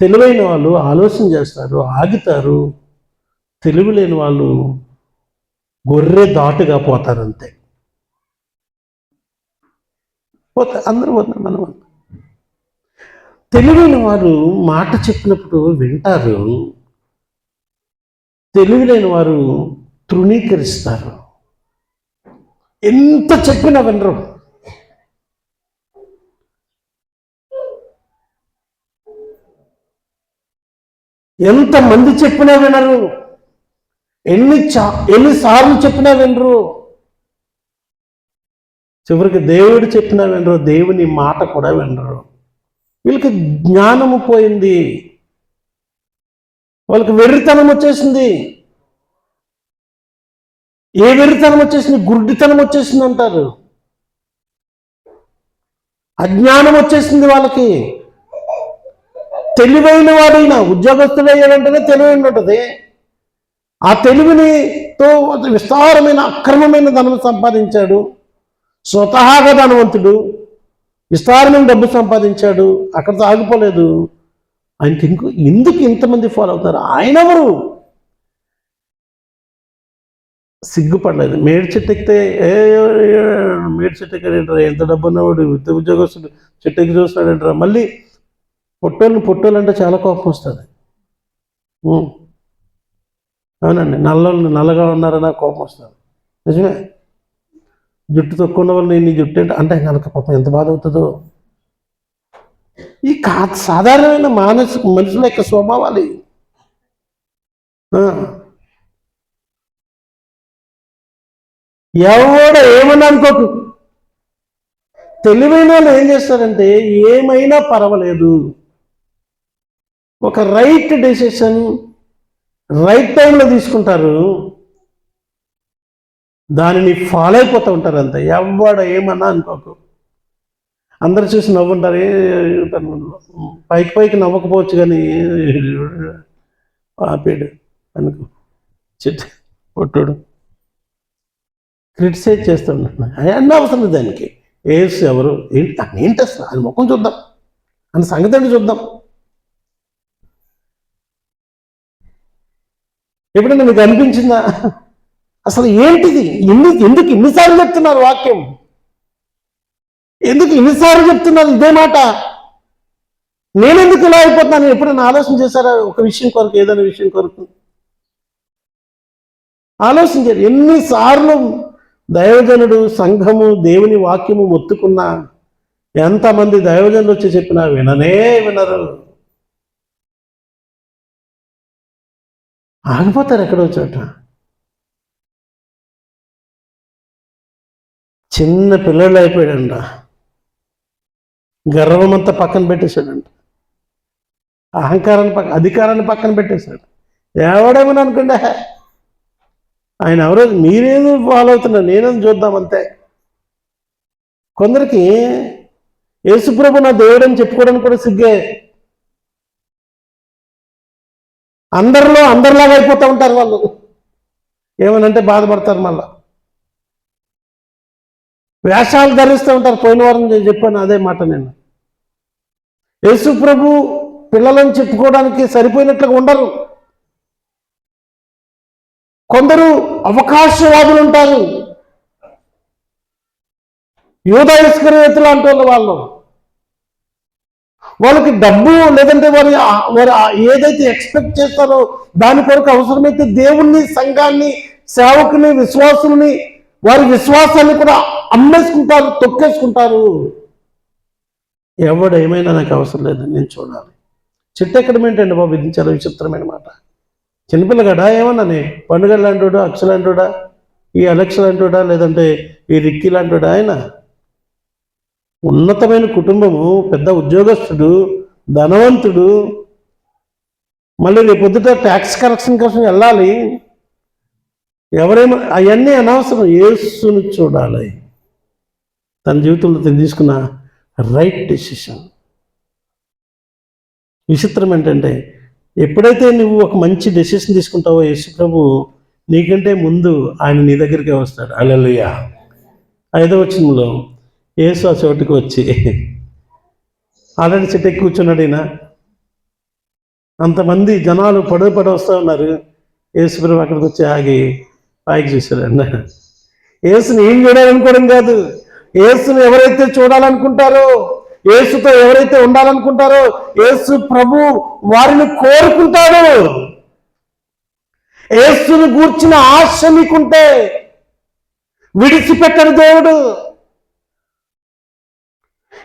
[SPEAKER 1] తెలివైన వాళ్ళు ఆలోచన చేస్తారు, ఆగుతారు. తెలివి లేని వాళ్ళు గొర్రె దాటుగా పోతారు, అంతే. అందరూ పోతారు, మనం. తెలివైన వారు మాట చెప్పినప్పుడు వింటారు, తెలివి లేని వారు తృణీకరిస్తారు. ఎంత చెప్పినా వినరు. ఎంతమంది చెప్పినా వినరు. ఎన్నిసార్లు చెప్పినా వినరు. చివరికి దేవుడు చెప్పినా వినరు, దేవుని మాట కూడా వినరు. వీళ్ళకి జ్ఞానము పోయింది, వాళ్ళకి వెర్రితనం వచ్చేసింది. ఏ వెర్రితనం వచ్చేసింది? గుడ్డితనం వచ్చేసింది అంటారు. అజ్ఞానం వచ్చేసింది వాళ్ళకి. తెలివైన వాడైనా ఉద్యోగస్తులు అయ్యాడంటేనే తెలివైన ఉంటుంది. ఆ తెలివినితో విస్తారమైన అక్రమమైన ధనం సంపాదించాడు. స్వతహాగా ధనవంతుడు, విస్తారమైన డబ్బు సంపాదించాడు. అక్కడితో ఆగిపోలేదు. ఆయనకి ఎందుకు ఇంతమంది ఫాలో అవుతారు? ఆయన ఎవరు? సిగ్గుపడలేదు. మేడి చెట్టు ఎక్కితే మేడి చెట్టు ఎక్కాడంటారా? ఎంత డబ్బు ఉన్నవాడు, ఉద్యోగస్తుడు చెట్టు ఎక్కి చూస్తాడంటారా? మళ్ళీ పొట్టోళ్ళు అంటే చాలా కోపం వస్తుంది. అవునండి, నల్లగా ఉన్నారని కోపం వస్తుంది. నిజమే. జుట్టు తక్కువ ఉన్న వాళ్ళు నీ జుట్టు అంటే కనుక పాపం ఎంత బాధ అవుతుందో. ఈ సాధారణమైన మనుషుల యొక్క స్వభావాలు. ఎవడో ఏమన్నా అనుకోకు. తెలివైన వాళ్ళు ఏం చేస్తారంటే ఏమైనా పర్వాలేదు, ఒక రైట్ డెసిషన్ రైట్ టైంలో తీసుకుంటారు, దానిని ఫాలో అయిపోతూ ఉంటారు, అంతే. ఎవడ ఏమన్నా అనుకోకు. అందరు చూసి నవ్వుంటారు. పైకి నవ్వకపోవచ్చు, కానీ ఆపేడు అనుకో. చెట్టు పొట్టుడు క్రిటిసైజ్ చేస్తూ ఉంటున్నా. అన్న అవసరం దానికి. ఏసు ఎవరు, ఏంటి అసలు ఆయన ముఖం చూద్దాం, అని సంగతి చూద్దాం. ఎప్పుడైనా మీకు అనిపించిందా అసలు ఏంటిది? ఎందుకు ఇన్నిసార్లు చెప్తున్నారు వాక్యం? ఎందుకు ఇన్నిసార్లు చెప్తున్నారు ఇదే మాట? నేనెందుకు ఇలా అయిపోతున్నాను? ఎప్పుడైనా ఆలోచన చేశారా? ఒక విషయం కొరకు, ఏదైనా విషయం కొరకు ఆలోచించారు. ఎన్నిసార్లు దైవజనుడు, సంఘము, దేవుని వాక్యము మొత్తుకున్నా, ఎంతమంది దైవజనులు వచ్చి చెప్పినా వినరు. ఆగిపోతారు ఎక్కడో చోట. చిన్న పిల్లలు అయిపోయాడంట. గర్వం అంతా పక్కన పెట్టేశాడంట. అధికారాన్ని పక్కన పెట్టేశాడు. ఎవడేమని అనుకుంటే ఆయన ఎవరో, మీరేదో ఫాలో అవుతున్నారు, నేనేం చూద్దాం, అంతే. కొందరికి యేసుప్రభు నా దేవుడు అని చెప్పుకోవడానికి కూడా సిగ్గే. అందరిలాగా అయిపోతూ ఉంటారు వాళ్ళు. ఏమనంటే బాధపడతారు. మళ్ళా వేషాలు ధరిస్తూ ఉంటారు. పోయిన వారం చెప్పాను అదే మాట. నేను యేసుప్రభు పిల్లలని చెప్పుకోవడానికి సరిపోయినట్లుగా ఉండరు. కొందరు అవకాశవాదులు ఉంటారు. యూదా ఇస్కరియోతు లాంటి వాళ్ళు వాళ్ళకి డబ్బు, లేదంటే వారు ఏదైతే ఎక్స్పెక్ట్ చేస్తారో దాని కొరకు అవసరమైతే దేవుణ్ణి, సంఘాన్ని, సేవకుని, విశ్వాసుల్ని, వారి విశ్వాసాన్ని కూడా అమ్మేసుకుంటారు, తొక్కేసుకుంటారు. ఎవడు ఏమైనా నాకు అవసరం లేదు, నేను చూడాలి, చెట్టు ఎక్కడం ఏంటండి బాబు, ఇది చాలా విచిత్రమైన మాట. చిన్నపిల్లగాడా ఏమన్నానే, పండుగ లాంటివాడా, అక్ష లాంటివాడా, ఈ అలెక్స్ లాంటివాడా, లేదంటే ఈ రిక్కీ లాంటివాడా? ఆయన ఉన్నతమైన కుటుంబము, పెద్ద ఉద్యోగస్తుడు, ధనవంతుడు, మళ్ళీ రేపొద్దుట ట్యాక్స్ కరెక్షన్ కోసం వెళ్ళాలి. ఎవరేమో అవన్నీ అనవసరం. యేసును చూడాలి. తన జీవితంలో తను తీసుకున్న రైట్ డెసిషన్. విచిత్రం ఏంటంటే, ఎప్పుడైతే నువ్వు ఒక మంచి డెసిషన్ తీసుకుంటావో యేసు ప్రభు నీకంటే ముందు ఆయన నీ దగ్గరికే వస్తాడు. హల్లెలూయా. 5వ వచనంలో యేసు ఆ చోటుకు వచ్చి ఆల్రెడీ చెట్టు ఎక్కి కూర్చున్నాడు. ఈయన అంతమంది జనాలు పడి వస్తూ ఉన్నారు. యేసు ప్రభు అక్కడికి వచ్చి ఆగి పైకి చూశాడు. యేసుని ఏం చూడాలనుకోవడం కాదు, యేసుని ఎవరైతే చూడాలనుకుంటారో, యేసుతో ఎవరైతే ఉండాలనుకుంటారో యేసు ప్రభు వారిని కోరుకుంటాడు. యేసుని గూర్చిన ఆశ మీకుంటే విడిచిపెట్టని దేవుడు.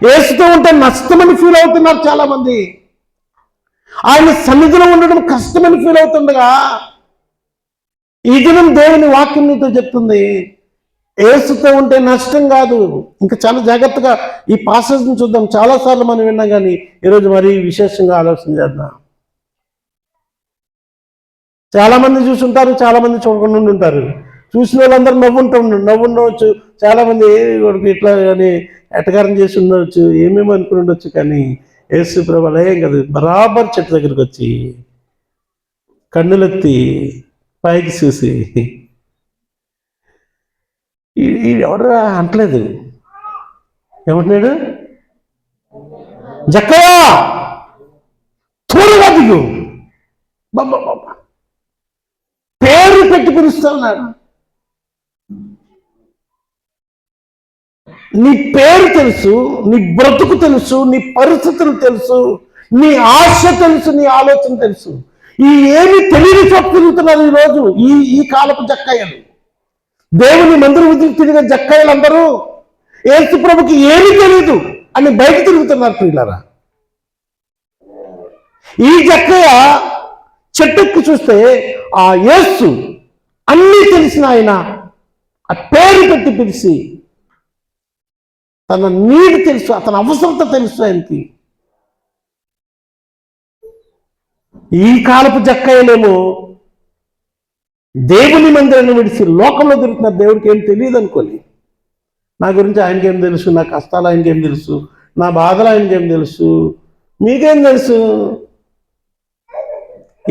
[SPEAKER 1] యేసుతో ఉంటే నష్టమని ఫీల్ అవుతున్నారు చాలామంది. ఆయన సన్నిధిలో ఉండడం కష్టమని ఫీల్ అవుతుండగా ఈ దినం దేవుని వాక్యం నీతో చెప్తుంది, యేసుతో ఉంటే నష్టం కాదు. ఇంకా చాలా జాగ్రత్తగా ఈ పాసేజ్ని చూద్దాం. చాలాసార్లు మనం విన్నాం, కానీ ఈరోజు మరీ విశేషంగా ఆలోచన చేద్దాం. చాలామంది చూసుంటారు, చాలామంది చూడకుండా ఉంటారు. చూసిన వాళ్ళందరూ నవ్వుండవచ్చు. చాలామంది వాడికి ఇట్లా అని ఎటకారం చేసి ఉండవచ్చు, ఏమేమి అనుకుని ఉండొచ్చు. కానీ యేసు ప్రభు ఏం కాదు, బరాబర్ చెట్టు దగ్గరికి వచ్చి కన్నులెత్తి పైకి చూసి ఎవరు అంటలేదు, ఏమంటున్నాడు? జక్కయ్య త్వరగా దిగు. బాబా పేరు పెట్టి పిలుస్తా ఉన్నాడు. నీ పేరు తెలుసు, నీ బ్రతుకు తెలుసు, నీ పరిస్థితులు తెలుసు, నీ ఆశ తెలుసు, నీ ఆలోచన తెలుసు. ఈ ఏమి తెలియని చోటు తిరుగుతున్నారు ఈరోజు ఈ కాలపు జక్కయ్యలు. దేవుని మందిర విధులు తిరిగే జక్కయ్యలందరూ యేసు ప్రభుకి ఏమీ తెలియదు అని బయట తిరుగుతున్నారు ప్రియులారా. ఈ జక్కయ్య చెట్టుకి చూస్తే ఆ యేసు అన్నీ తెలిసిన ఆయన ఆ పేరు పెట్టి పిలిచి తన నీడు తెలుసు, అతని అవసరత తెలుసు ఆయనకి. ఈ కాలపు జక్కయ్యలేమో దేవుని మందిరాన్ని విడిచి లోకంలో తిరుగుతున్నారు. దేవుడికి ఏం తెలియదు అనుకోని. నా గురించి ఆయనకేం తెలుసు, నా కష్టాలు ఆయనకేం తెలుసు, నా బాధలు ఆయనకేం తెలుసు, మీకేం తెలుసు?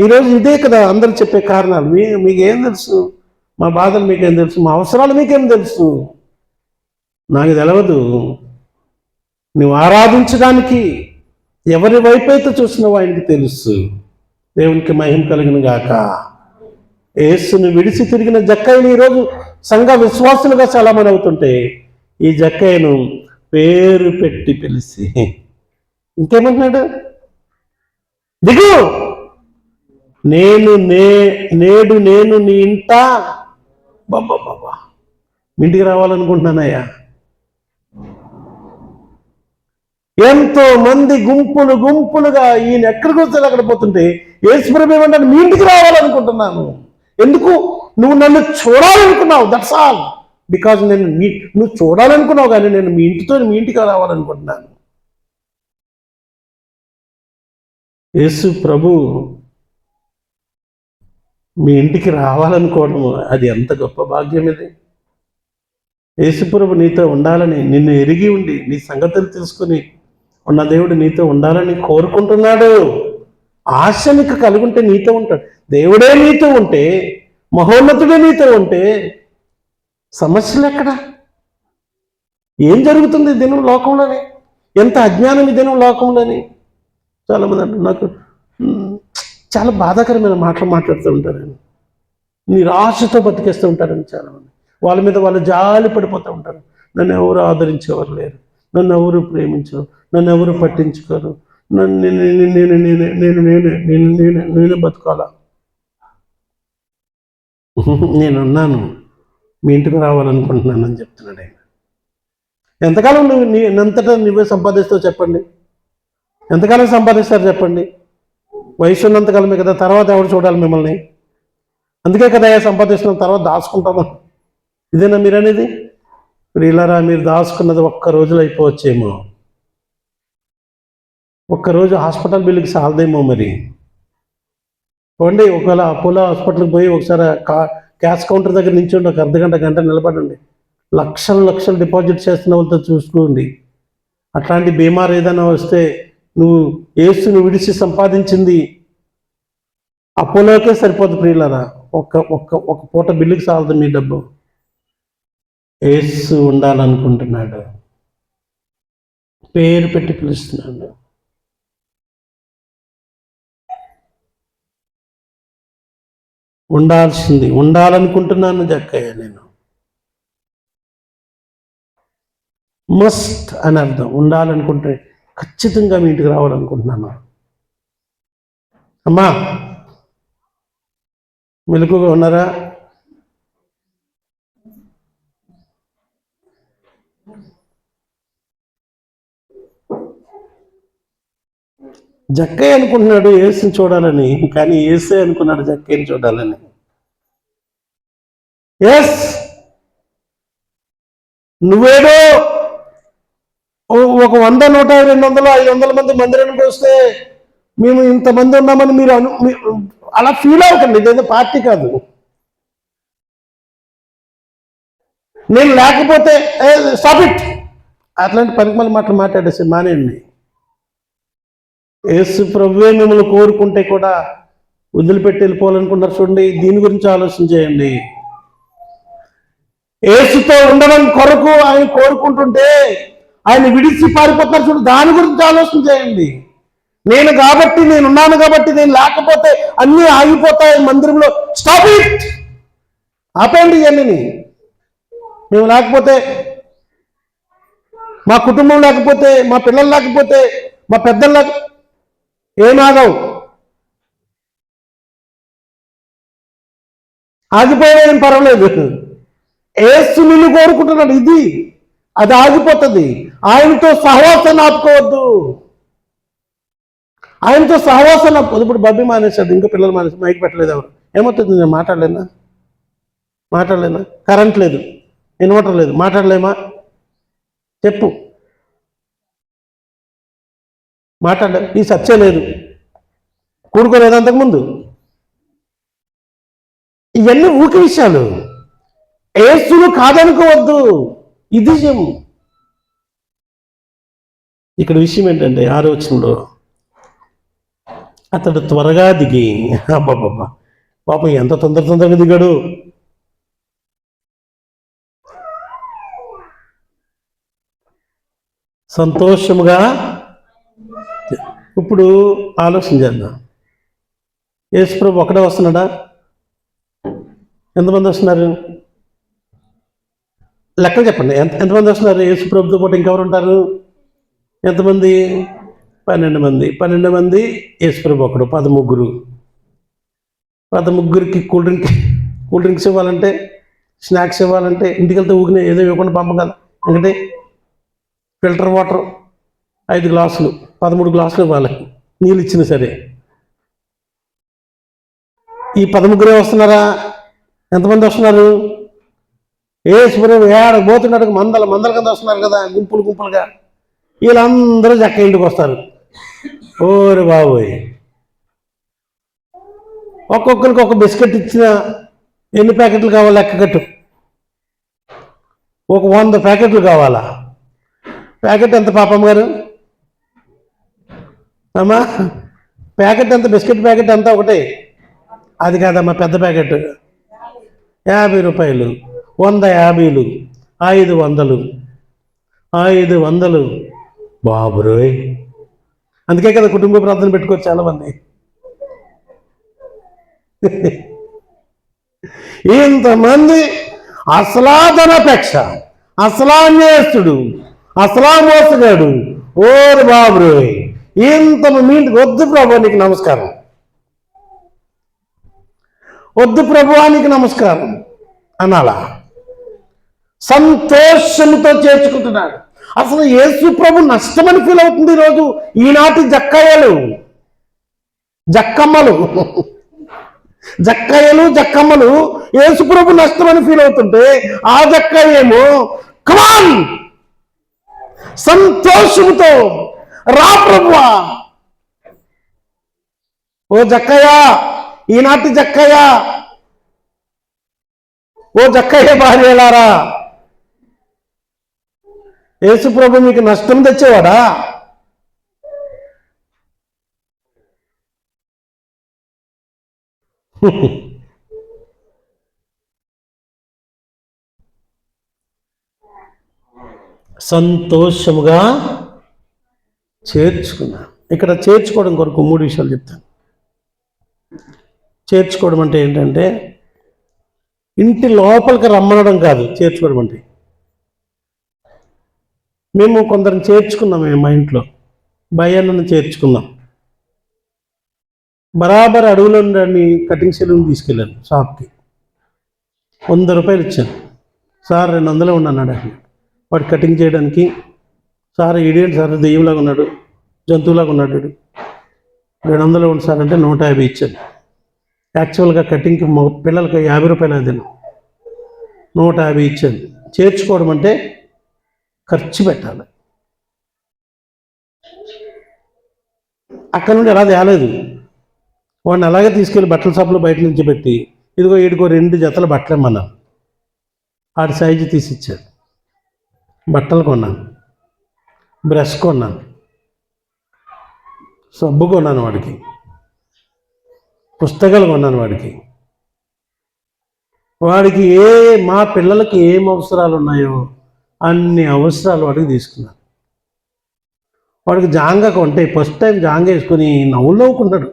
[SPEAKER 1] ఈరోజు ఇదే కదా అందరూ చెప్పే కారణాలు. మీకేం తెలుసు? మా బాధలు మీకేం తెలుసు? మా అవసరాలు మీకేం తెలుసు? నాకు తెలియదు. నువ్వు ఆరాధించడానికి ఎవరి వైపు అయితే చూసినావో ఆయనకి తెలుసు. దేవునికి మహిమ కలిగిన గాక. యేసును విడిచి తిరిగిన జక్కయ్యను ఈరోజు సంఘ విశ్వాసులుగా చాలామంది అవుతుంటే, ఈ జక్కయ్యను పేరు పెట్టి పిలిచి ఇంకేమంటున్నాడు? దిగు, నేడు నేను నీ ఇంట బాబా మీ ఇంటికి రావాలనుకుంటున్నానయ్యా. ఎంతో మంది గుంపులుగా ఈయన ఎక్కడికి వచ్చాడు అక్కడ పోతుంటే యేసు ప్రభు ఏమంటాడు, మీ ఇంటికి రావాలనుకుంటున్నాను. ఎందుకు? నువ్వు నన్ను చూడాలనుకున్నావు, దట్స్ ఆల్. బికాజ్ నువ్వు చూడాలనుకున్నావు, కానీ నేను మీ ఇంటికి రావాలనుకుంటున్నాను. యేసు ప్రభు మీ ఇంటికి రావాలనుకోవడం అది ఎంత గొప్ప భాగ్యం ఇది. యేసు ప్రభు నీతో ఉండాలని, నిన్ను ఎరిగి ఉండి నీ సంగతులు తెలుసుకుని ఉన్న దేవుడు నీతో ఉండాలని కోరుకుంటున్నాడు. ఆశ నీకు కలుగుంటే నీతో ఉంటాడు. దేవుడే నీతో ఉంటే, మహోన్నతుడే నీతో ఉంటే సమస్యలు ఎక్కడ? ఏం జరుగుతుంది ఈ దినం లోకంలోని? ఎంత అజ్ఞానం ఈ దినం లోకంలోని. చాలామంది అంటారు, నాకు చాలా బాధాకరమైన మాటలు మాట్లాడుతూ ఉంటారని, నిరాశతో బతికేస్తూ ఉంటారని చాలామంది. వాళ్ళ మీద వాళ్ళు జాలి పడిపోతూ ఉంటారు. నన్ను ఎవరు ఆదరించేవారు లేరు, నన్ను ఎవరు ప్రేమించరు, నన్ను ఎవరు పట్టించుకోరు, నేను బతుకాలా? నేనున్నాను, మీ ఇంటికి రావాలనుకుంటున్నానని చెప్తున్నాడు ఆయన. ఎంతకాలం నువ్వే సంపాదిస్తావు చెప్పండి? ఎంతకాలం సంపాదిస్తారు చెప్పండి? వయసు ఉన్నంతకాలమే కదా, తర్వాత ఎవరు చూడాలి మిమ్మల్ని? అందుకే కదా సంపాదిస్తున్న తర్వాత దాచుకుంటాము. ఇదేనా మీరు అనేది? ప్రియులారా, మీరు దాచుకున్నది ఒక్క రోజులో అయిపోవచ్చేమో. ఒక్కరోజు హాస్పిటల్ బిల్లుకి సాలదేమో. మరి పోండి, ఒకవేళ అపోలో హాస్పిటల్కి పోయి ఒకసారి క్యాష్ కౌంటర్ దగ్గర నించోండి, ఒక అర్ధగంట గంట నిలబడండి. లక్షలు డిపాజిట్ చేస్తున్న వాళ్ళతో చూసుకోండి. అట్లాంటి బీమార్ ఏదైనా వస్తే నువ్వు యేసుని విడిచి సంపాదించింది అపోలోకే సరిపోదు ప్రియులారా. ఒక పూట బిల్లుకి సాలదు మీ డబ్బు. యేసు ఉండాలనుకుంటున్నాడు, పేరు పెట్టి పిలుస్తున్నాడు. ఉండాలనుకుంటున్నాను జక్కయ్య. నేను మస్ట్ అని అర్థం. ఉండాలనుకుంటే ఖచ్చితంగా మీ ఇంటికి రావాలనుకుంటున్నాను. అమ్మా, మెలకుగా ఉన్నారా? జక్కయ్య అనుకుంటున్నాడు యేసుని చూడాలని, కానీ యేసే అనుకున్నాడు జక్కయ్యని చూడాలని. ఎస్, నువ్వేదో ఒక 100, 150, 200, 500 మంది మందిరానికి వస్తే మేము ఇంతమంది ఉన్నామని మీరు అలా ఫీల్ అవ్వకండి. ఇదేదో పార్టీ కాదు. నేను లేకపోతే స్టాప్ ఇట్, అట్లాంటి పరిమళ మాటలు మాట్లాడేసి మానేయండి. యేసు ప్రభువే మిమ్మల్ని కోరుకుంటే కూడా వదిలిపెట్టి వెళ్ళిపోవాలనుకుంటారు చూడండి. దీని గురించి ఆలోచన చేయండి. యేసుతో ఉండడం కొరకు ఆయన కోరుకుంటుంటే ఆయన విడిచి పారిపోతున్నారు చూడండి. దాని గురించి ఆలోచన చేయండి. నేను కాబట్టి, నేనున్నాను కాబట్టి, నేను లేకపోతే అన్నీ ఆగిపోతాయి మందిరంలో. స్టాప్ ఇట్, ఆపండి ఇవన్నీ. మేము లేకపోతే, మా కుటుంబం లేకపోతే, మా పిల్లలు లేకపోతే, మా పెద్దలు లేకపోతే ఏమాగవు. ఆగిపోయేం పర్వాలేదు. యేసు నిన్ను కోరుకుంటున్నాడు. అది ఆగిపోతుంది. ఆయనతో సహవాసాన్ని ఆపుకోవద్దు. ఆయనతో సహవాసాన్ని ఆపుకోవద్దు. ఇప్పుడు బబ్బి మానేశాడు, ఇంకా పిల్లలు మానేసి మైక్ పెట్టలేదు. ఎవరు ఏమవుతుంది? నేను మాట్లాడలేనా? కరెంట్ లేదు, ఇన్వర్టర్ లేదు, మాట్లాడలేమా? చెప్పు. మాట్లాడలే. ఈ సత్య లేదు, కూడుకోలేదు అంతకుముందు. ఇవన్నీ ఊకి విషయాలు. యేసును కాదనుకోవద్దు. ఇది విషయం. ఇక్కడ విషయం ఏంటంటే 6వ వచనంలో అతడు త్వరగా దిగి, అబ్బాబ్బా పాపం ఎంత తొందరగా దిగాడు. సంతోషముగా. ఇప్పుడు ఆలోచన చేద్దాం. యేసు ప్రభు ఒకడే వస్తున్నాడా? ఎంతమంది వస్తున్నారు? లెక్కలు చెప్పండి. ఎంతమంది వస్తున్నారు? యేసు ప్రభుతో పాటు ఇంకెవరు ఉంటారు? ఎంతమంది? 12 మంది. 12 మంది, యేసు ప్రభు ఒకడు, 13. 13కి కూల్ డ్రింక్స్ ఇవ్వాలంటే, స్నాక్స్ ఇవ్వాలంటే, ఇంటికి వెళ్తే ఊగిన ఏదో ఇవ్వకుండా పంపగల. ఎందుకంటే ఫిల్టర్ వాటర్ 5 గ్లాసులు, 13 గ్లాసులు ఇవ్వాలి. నీళ్ళు ఇచ్చినా సరే. ఈ 13 వస్తున్నారా? ఎంతమంది వస్తున్నారు? యేసు ప్రభు ఏడకు పోతున్నాడు, మందల కింద వస్తున్నారు కదా, గుంపులుగా. వీళ్ళందరూ జక్క ఇంటికి వస్తారు. ఓరే బాబోయ్, ఒక్కొక్కరికి ఒక బిస్కెట్ ఇచ్చిన ఎన్ని ప్యాకెట్లు కావాలి లెక్క కట్టు. ఒక 100 ప్యాకెట్లు కావాలా? ప్యాకెట్ ఎంత పాపమ్మ గారు? అమ్మా, ప్యాకెట్ ఎంత? బిస్కెట్ ప్యాకెట్ ఎంత? ఒకటే. అది కాదమ్మా, పెద్ద ప్యాకెట్ 50 రూపాయలు, 150, 500 బాబురోయ్. అందుకే కదా కుటుంబ ప్రార్థన పెట్టుకోవచ్చు చాలామంది. ఇంతమంది అసలా ధనాపేక్ష, అసలా అన్యాయస్తుడు, అసలా మోసగాడు. ఓరు బాబురోయ్, ఇంత మీ ఇంటికి వద్దు ప్రభు నీకు నమస్కారం, వద్దు ప్రభువానికి నమస్కారం అనాలా? సంతోషంతో చేర్చుకుంటున్నాడు. అసలు యేసు ప్రభు నష్టమని ఫీల్ అవుతుంది ఈరోజు ఈనాటి జక్కయ్యలు. జక్కమ్మలు, జక్కయ్యలు జక్కమ్మలు యేసుప్రభు నష్టమని ఫీల్ అవుతుంటే ఆ జక్కయ్య ఏమో కమాన్ సంతోషంతో రా ప్రభువా. ఓ జక్కయ్య, ఈనాటి జక్కయ్య, ఓ జక్కయ్య భార్యలారా, యేసుప్రభు మీకు నష్టం తెచ్చేవాడా? సంతోషముగా చేర్చుకున్నా. ఇక్కడ చేర్చుకోవడం కొరకు 3 విషయాలు చెప్తాను. చేర్చుకోవడం అంటే ఏంటంటే ఇంటి లోపలికి రమ్మనడం కాదు. చేర్చుకోవడం అంటే మేము కొందరిని చేర్చుకున్నాం. మేము మా ఇంట్లో భయాన్ని చేర్చుకున్నాం. బరాబర్ అడవులో ఉండి కటింగ్ సెలూన్ తీసుకెళ్ళాను షాప్కి. 100 రూపాయలు ఇచ్చాను. సార్ 200 ఉన్నాడు ఆయన వాడు కటింగ్ చేయడానికి. సార్ ఇడియండి సార్, దెయ్యంలాగా ఉన్నాడు, జంతువులాగా ఉన్నాడు, 200 ఉంది సార్ అంటే 150 ఇచ్చాను. యాక్చువల్గా కటింగ్కి పిల్లలకి 50 రూపాయలు అదిను, 150 ఇచ్చాను. చేర్చుకోవడం అంటే ఖర్చు పెట్టాలి. అక్కడ నుండి అలా తేలేదు. వాడిని అలాగే తీసుకెళ్ళి బట్టల షాపులో బయట నుంచి పెట్టి, ఇదిగో వీడికో 2 జతల బట్టలు ఇమ్మన్నాను. ఆడి సైజు తీసిచ్చాడు. బట్టలు కొన్నాను, బ్రష్ కొన్నాను, సబ్బు కొన్నాను వాడికి, పుస్తకాలు కొన్నాను వాడికి. వాడికి మా పిల్లలకి ఏం అవసరాలు ఉన్నాయో అన్ని అవసరాలు వాడికి తీసుకున్నాను. వాడికి జాంగా కొంటే ఫస్ట్ టైం జాంగా వేసుకొని నవ్వుకుంటాడు.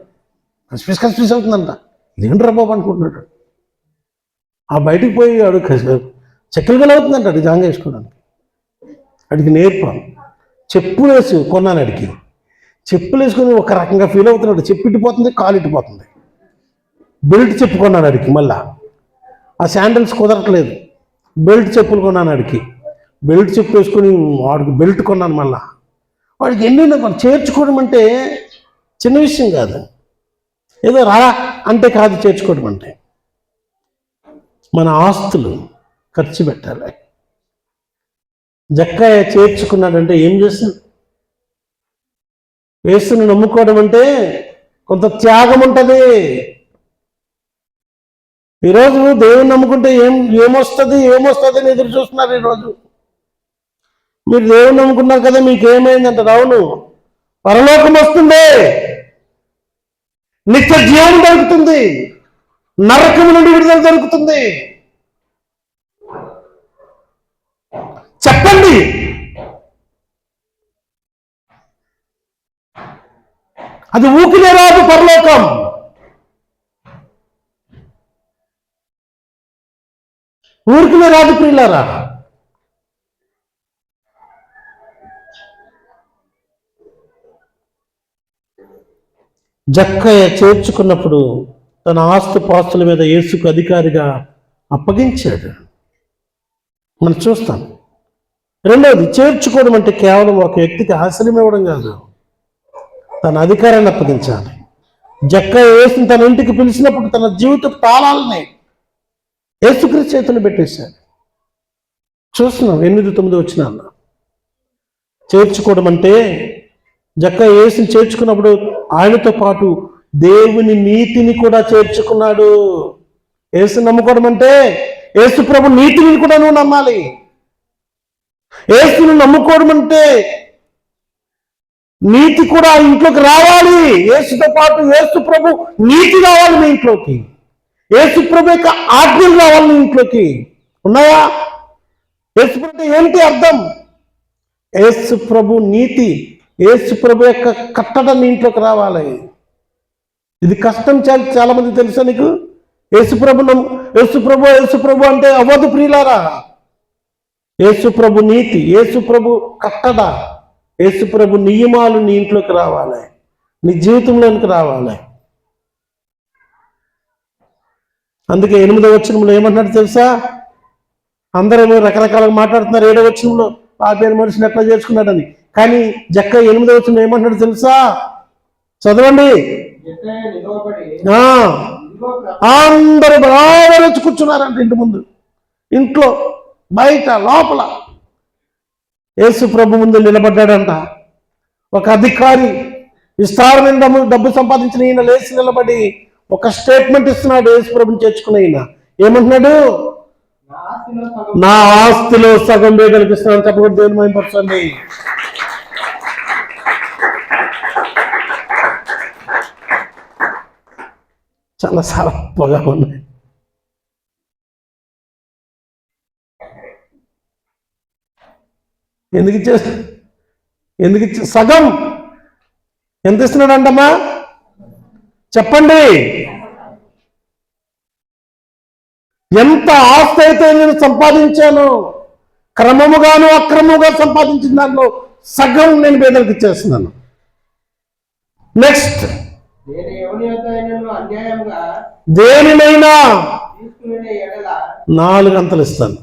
[SPEAKER 1] కసిపిసి అవుతుందంట. ఇదేంట్రా బాబు అనుకుంటున్నాడు. ఆ బయటికి పోయి వాడు చెక్కలుగా అవుతుందంట అది జాంగా వేసుకోవడానికి. అడిగి నేర్పాను. చెప్పులు వేసి కొన్నాను. అడిగి చెప్పులు వేసుకొని ఒక రకంగా ఫీల్ అవుతున్నాడు. చెప్పు ఇట్టిపోతుంది, కాలు ఇట్టిపోతుంది. బెల్ట్ చెప్పు కొన్నాను అడిగి. మళ్ళా ఆ శాండిల్స్ కుదరట్లేదు. బెల్ట్ చెప్పులు కొన్నాను అడిగి. బెల్ట్ చెప్పు వేసుకొని వాడికి బెల్ట్ కొన్నాను. మళ్ళా వాడికి ఎన్ని చేర్చుకోవడం అంటే చిన్న విషయం కాదు. ఏదో రా అంటే కాదు. చేర్చుకోవడం అంటే మన ఆస్తులు ఖర్చు పెట్టాలి. జక్కయ్య చేర్చుకున్నాడంటే ఏం చేస్తుంది? యేసుని నమ్ముకోవడం అంటే కొంత త్యాగం ఉంటుంది. ఈరోజు దేవుని నమ్ముకుంటే ఏమొస్తుంది అని ఎదురు చూస్తున్నారు. ఈరోజు మీరు దేవుని నమ్ముకున్నారు కదా, మీకు ఏమైందంటారు. అవును, పరలోకం వస్తుంది, నిత్య జీవం దొరుకుతుంది, నరకం నుండి విడుదల దొరుకుతుంది. చెప్పండి. అది ఊకినే రాదు పరలోకం. ఊరికినే రాదు ప్రియులారా. జక్కయ్య చేర్చుకున్నప్పుడు తన ఆస్తుపాస్తుల మీద యేసుకు అధికారిగా అప్పగించాడు. మనం చూస్తాం. రెండవది, చేర్చుకోవడం అంటే కేవలం ఒక వ్యక్తికి ఆశ్రయం ఇవ్వడం కాదు, తన అధికారాన్ని అప్పగించాలి. జక్కయ్య యేసుని తన ఇంటికి పిలిచినప్పుడు తన జీవిత తాళాలని యేసుక్రీస్తు చేతులు పెట్టేశాడు. చూస్తున్నాం 8-9 వచనాల్లో. చేర్చుకోవడం అంటే జక్కయ్య యేసుని చేర్చుకున్నప్పుడు ఆయనతో పాటు దేవుని నీతిని కూడా చేర్చుకున్నాడు. యేసుని నమ్ముకోవడం అంటే యేసు ప్రభు నీతిని కూడా నువ్వు నమ్మాలి. యేసుని నమ్ముకోవడం అంటే నీతి కూడా ఇంట్లోకి రావాలి. యేసుతో పాటు యేసు ప్రభు నీతి రావాలి మీ ఇంట్లోకి. యేసు ప్రభు యొక్క ఆజ్ఞలు రావాలి మీ ఇంట్లోకి. ఉన్నాయా? యేసు ప్రభు ఏంటి అర్థం? యేసు ప్రభు నీతి, యేసు ప్రభు యొక్క కట్టడ మీ ఇంట్లోకి రావాలి. ఇది కష్టం. చాలా మంది తెలుసా నీకు? యేసు ప్రభు అంటే అవ్వదు ప్రియులారా. యేసు ప్రభు నీతి, యేసు ప్రభు కట్టడ, యేసు ప్రభు నియమాలు నీ ఇంట్లోకి రావాలి, నీ జీవితంలోనికి రావాలి. అందుకే 8వ వచనంలో ఏమంటున్నాడు తెలుసా? అందరూ రకరకాలుగా మాట్లాడుతున్నారు 7వ వచనంలో పాపైన మనిషిని ఎట్లా చేసుకున్నాడని. కానీ జక్కయ్య 8వ వచనంలో ఏమంటున్నాడు తెలుసా? చదవండి. అందరూ బరాబర్ వచ్చి కూర్చున్నారంట ఇంటి ముందు, ఇంట్లో, బయట, లోపల. యేసు ప్రభు ముందు నిలబడ్డాడంట. ఒక అధికారి విస్తారమైన డబ్బు సంపాదించిన ఈయన లేచి నిలబడి ఒక స్టేట్మెంట్ ఇస్తున్నాడు. యేసు ప్రభుని చేర్చుకున్న ఈయన ఏమంటున్నాడు? నా ఆస్తిలో సగం పేదలకు ఇస్తున్నాను. చెప్పకూడదు, దేవుని మహిమపరచండి. చాలా సరప్పగా ఉన్నాయి. ఎందుకు సగం ఎంత ఇస్తున్నాడు అంటమ్మా? చెప్పండి. ఎంత ఆస్తి అయితే నేను సంపాదించాను, క్రమముగాను అక్రమముగా సంపాదించిన దాంట్లో సగం నేను పేదలకు ఇచ్చేస్తున్నాను. నెక్స్ట్, దేనినైనా 4 అంతలు ఇస్తాను.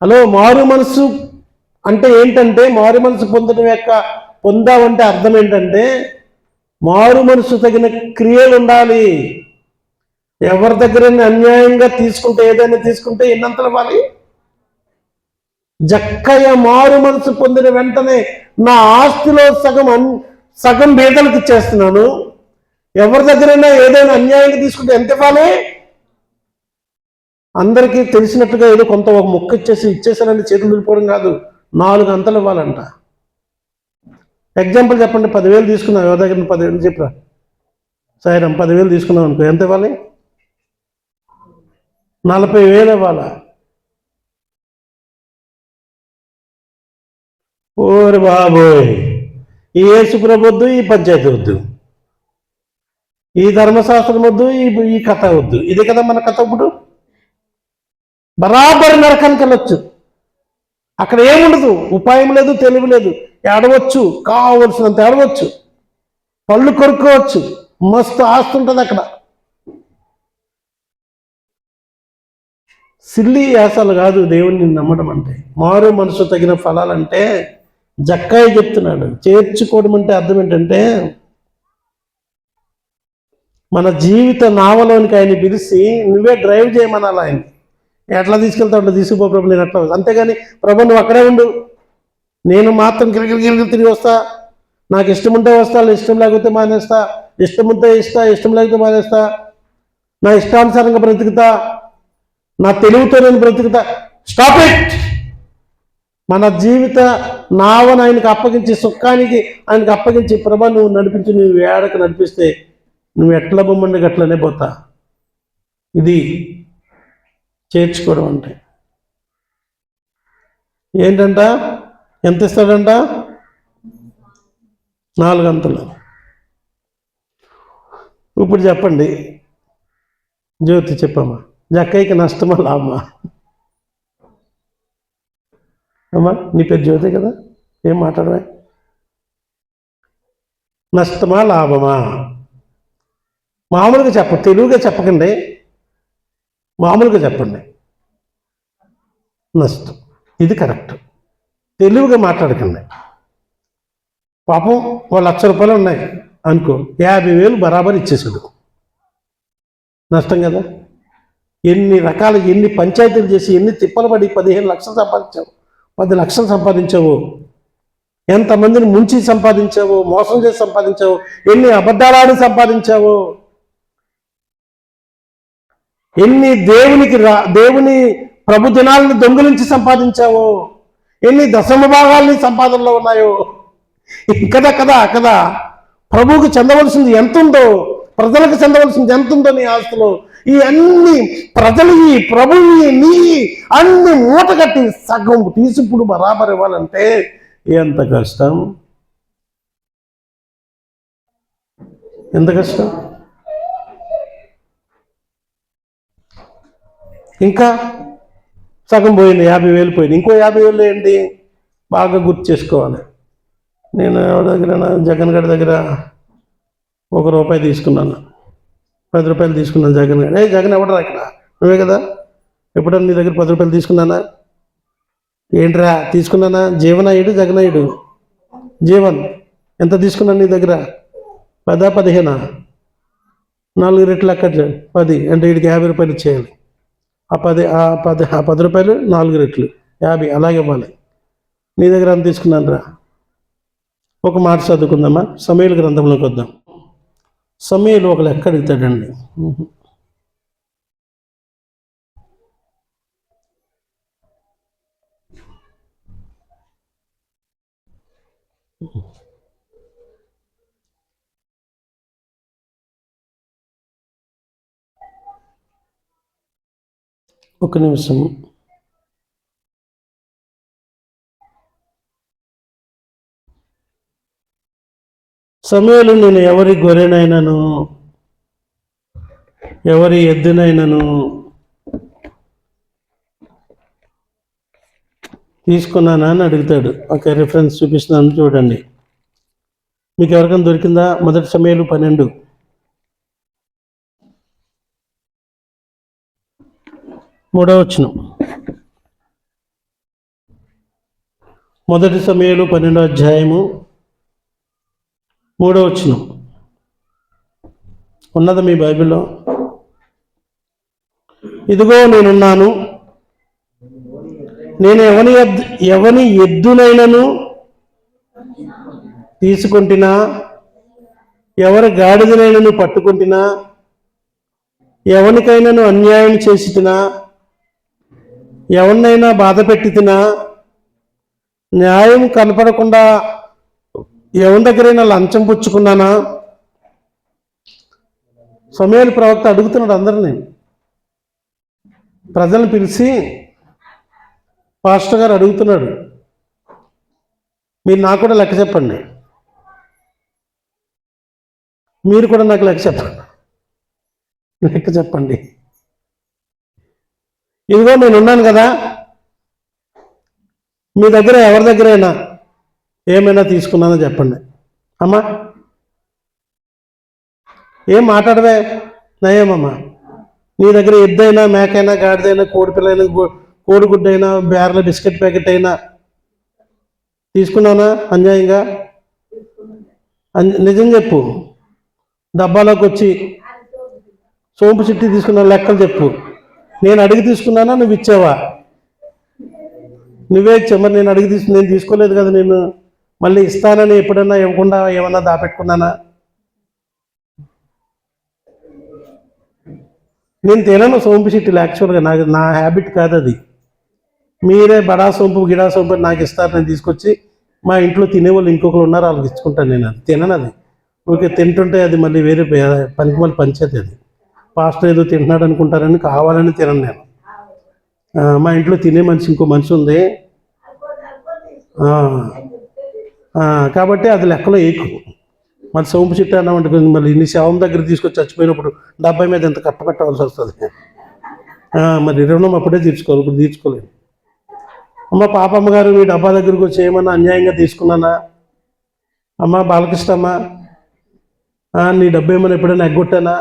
[SPEAKER 1] హలో, మారు మనసు అంటే ఏంటంటే, మారు మనసు పొందామంటే అర్థం ఏంటంటే, మారు మనసు తగిన క్రియలు ఉండాలి. ఎవరి దగ్గర అన్యాయంగా తీసుకుంటే, ఏదైనా తీసుకుంటే ఎన్నంతలు ఇవ్వాలి? జక్కయ్య మారు మనసు పొందిన వెంటనే నా ఆస్తిలో సగం బీదలకు ఇచ్చేస్తున్నాను. ఎవరి దగ్గరైనా ఏదైనా అన్యాయంగా తీసుకుంటే ఎంత ఇవ్వాలి? అందరికీ తెలిసినట్టుగా ఏదో కొంత ఒక మొక్క ఇచ్చేసానని చేతులు దులిపోవడం కాదు, 4 అంతలు ఇవ్వాలంట. ఎగ్జాంపుల్ చెప్పండి. 10,000 తీసుకున్నావు, ఎవరి దగ్గర 10,000 చెప్పరా? సాయిరాం 10,000 తీసుకున్నావు అనుకో, ఎంత ఇవ్వాలి? 40,000 ఇవ్వాలా? ఓరి బాబోయ్, ఈ యేసు ప్రభు వద్దు, ఈ పంచాయతీ వద్దు, ఈ ధర్మశాస్త్రం వద్దు, ఈ కథ వద్దు. ఇదే కదా మన కథ. ఇప్పుడు బరాబరి నరకానికి వెళ్ళొచ్చు. అక్కడ ఏముండదు, ఉపాయం లేదు, తెలివి లేదు. ఏడవచ్చు, కావలసినంత ఏడవచ్చు, పళ్ళు కొరుక్కోవచ్చు, మస్తు ఆస్తి ఉంటుంది అక్కడ. సిల్లి యాసలు కాదు దేవుణ్ణి నమ్మడం అంటే. మారు మనసు తగిన ఫలాలంటే జక్కయ్య చెప్తున్నాడు. చేర్చుకోవడం అంటే అర్థం ఏంటంటే, మన జీవిత నావలోనికి ఆయన పిలిచి నువ్వే డ్రైవ్ చేయమనాలి. ఆయన ఎట్లా తీసుకెళ్తావు అట్లా తీసుకుపో ప్రభు, నేను అట్లా. అంతేగాని ప్రభు నువ్వు అక్కడే ఉండు, నేను మాత్రం గిరిగిరి తిరిగి వస్తా, నాకు ఇష్టం ఉంటే వస్తా, ఇష్టం లేకపోతే మానేస్తా, ఇష్టం ఉంటే ఇష్టం లేకపోతే మానేస్తా, నా ఇష్టానుసారంగా బ్రతుకుతా, నా తెలివితో నేను బ్రతుకుతా. Stop it. మన జీవిత నావను ఆయనకు అప్పగించి, సుఖానికి ఆయనకు అప్పగించి, ప్రభా నువ్వు నడిపించి, నువ్వు ఏడకు నడిపిస్తే నువ్వు ఎట్లా బొమ్మండి అట్లనే పోతా. ఇది చేర్చుకోవడం అంటే. ఏంటంట? ఎంత ఇస్తాడంట? 4 అంతలు. ఇప్పుడు చెప్పండి జ్యోతి, చెప్పమ్మా, జక్కయ్యకి నష్టమా లాభమా? అమ్మా, నీ పేరు జ్యోతి కదా, ఏం మాట్లాడవా? నష్టమా లాభమా? మామూలుగా చెప్పండి, తెలుగుగా చెప్పకండి, మామూలుగా చెప్పండి. నష్టం, ఇది కరెక్ట్. తెలుగుగా మాట్లాడకండి. పాపం వాళ్ళు ₹1,00,000 ఉన్నాయి అనుకో, 50,000 బరాబర్ ఇచ్చేసాడు. నష్టం కదా? ఎన్ని పంచాయతీలు చేసి, ఎన్ని తిప్పలు పడి 15 లక్షలు సంపాదించావు, 10 లక్షలు సంపాదించావు, ఎంతమందిని ముంచి సంపాదించావు, మోసం చేసి సంపాదించావు, ఎన్ని అబద్ధాలాడి సంపాదించావు, ఎన్ని దేవుని ప్రభు దినాలను దొంగిలించి సంపాదించావు, ఎన్ని దశమ భాగాల్ని సంపాదనలో ఉన్నాయో. కదా ప్రభువుకు చెందవలసింది ఎంతుందో, ప్రజలకు చెందవలసింది ఎంతుందో నీ ఆస్తులో, ఈ అన్ని ప్రజలు, ఈ ప్రభువు, నీ అన్ని మూట కట్టి సగం తీసుప్పుడు బరాబర్ ఇవ్వాలంటే ఎంత కష్టం, ఎంత కష్టం. ఇంకా సగం పోయింది, 50,000 పోయింది. ఇంకో 50,000 ఏంటి? బాగా గుర్తు చేసుకోవాలి. నేను ఎవరి దగ్గర, జగన్ గారి దగ్గర ₹1 తీసుకున్నాను, ₹10 తీసుకున్నాను. జగన్ ఎవడరా ఇక్కడ? నువ్వే కదా. ఎప్పుడన్నా నీ దగ్గర ₹10 తీసుకున్నానా? ఏంట్రా తీసుకున్నానా? జీవనాయుడు, జగనాయుడు. జీవన్ ఎంత తీసుకున్నాను నీ దగ్గర? 10 15 4 రెట్లు లెక్క 10 అంటే వీడికి 50 రూపాయలు ఇచ్చేయాలి. ఆ 10 రూపాయలు 4 రెట్లు 50 అలాగే ఇవ్వాలి. నీ దగ్గర అంత తీసుకున్నాను రా. ఒక మాట చదువుకుందామా, సమూయేలు గ్రంథంలోకి వద్దాం. సమూయేలు ఒక లెక్క అడుగుతాడండి. ఒక నిమిషం. సమూయేలు, నేను ఎవరి గొర్రెనైనాను ఎవరి ఎద్దునైనాను తీసుకున్నానా అని అడుగుతాడు. ఒక రిఫరెన్స్ చూపిస్తున్నాను చూడండి. మీకు ఎవరికైనా దొరికిందా? 1 సమూయేలు 12 3వ వచనం. 1 సమూయేలు 12వ అధ్యాయము 3వ వచనం. ఉన్నది మీ బైబిల్లో? ఇదిగో నేనున్నాను, నేను ఎవని ఎద్దునైనను తీసుకుంటున్నా, ఎవరి గాడిదనైనను పట్టుకుంటున్నా, ఎవరికైనాను అన్యాయం చేసి తినా, ఎవరినైనా బాధ పెట్టి తినా, న్యాయం కనపడకుండా ఎవరి దగ్గరైనా లంచం పుచ్చుకున్నానా? సమూయేలు ప్రవక్త అడుగుతున్నాడు అందరినీ. ప్రజలను పిలిచి పాస్టర్ గారు అడుగుతున్నాడు, మీరు నాకు కూడా లెక్క చెప్పండి, మీరు కూడా నాకు లెక్క చెప్పండి. ఇదిగో నేను ఉన్నాను కదా, మీ దగ్గర ఎవరి దగ్గరైనా ఏమైనా తీసుకున్నానో చెప్పండి. అమ్మా ఏం మాట్లాడవే? నయమమ్మా, నీ దగ్గర ఎద్దైనా, మేకైనా, గాడిదైనా, కోడిపిల్లైనా, కోడిగుడ్డైనా, బేర్ల బిస్కెట్ ప్యాకెట్ అయినా తీసుకున్నానా అన్యాయంగా? నిజం చెప్పు. డబ్బాలోకి వచ్చి సోంపు చిట్టి తీసుకున్నా లెక్కలు చెప్పు. నేను అడిగి తీసుకున్నానా, నువ్వు ఇచ్చావా? నువ్వే ఇచ్చావు. మరి నేను నేను తీసుకోలేదు కదా. నేను మళ్ళీ ఇస్తానని ఎప్పుడన్నా ఇవ్వకుండా ఏమన్నా దాపెట్టుకున్నానా? నేను తినను సోంపు చిట్టీలు. యాక్చువల్గా నా హ్యాబిట్ కాదు అది. మీరే బడా సోంపు గిడా సోంపు నాకు ఇస్తారు, నేను తీసుకొచ్చి మా ఇంట్లో తినేవాళ్ళు ఇంకొకరు ఉన్నారు, వాళ్ళకి ఇచ్చుకుంటాను. నేను అది తినను. అది ఓకే, తింటుంటే అది మళ్ళీ వేరే పనికి మళ్ళీ పంచేది. అది పాస్టర్ ఏదో తింటున్నాడు అనుకుంటారని కావాలని తినను నేను. మా ఇంట్లో తినే మనిషి ఇంకో మనిషి ఉంది కాబట్టి అది లెక్కలో ఎక్కువ. మరి సోంపు చిట్ట అన్నమాట. మళ్ళీ నీ శవం దగ్గర తీసుకొచ్చి చచ్చిపోయినప్పుడు 70 మీద ఎంత కట్టవలసి వస్తుంది. మరి రుణం అప్పుడే తీర్చుకోవాలి, ఇప్పుడు తీర్చుకోలేదు. అమ్మ పాపమ్మ గారు, మీ డబ్బా దగ్గరికి వచ్చి ఏమన్నా అన్యాయంగా తీసుకున్నానా? అమ్మ బాలకృష్ణమ్మ, నీ డబ్బు ఏమైనా ఎప్పుడైనా ఎగ్గొట్టానా?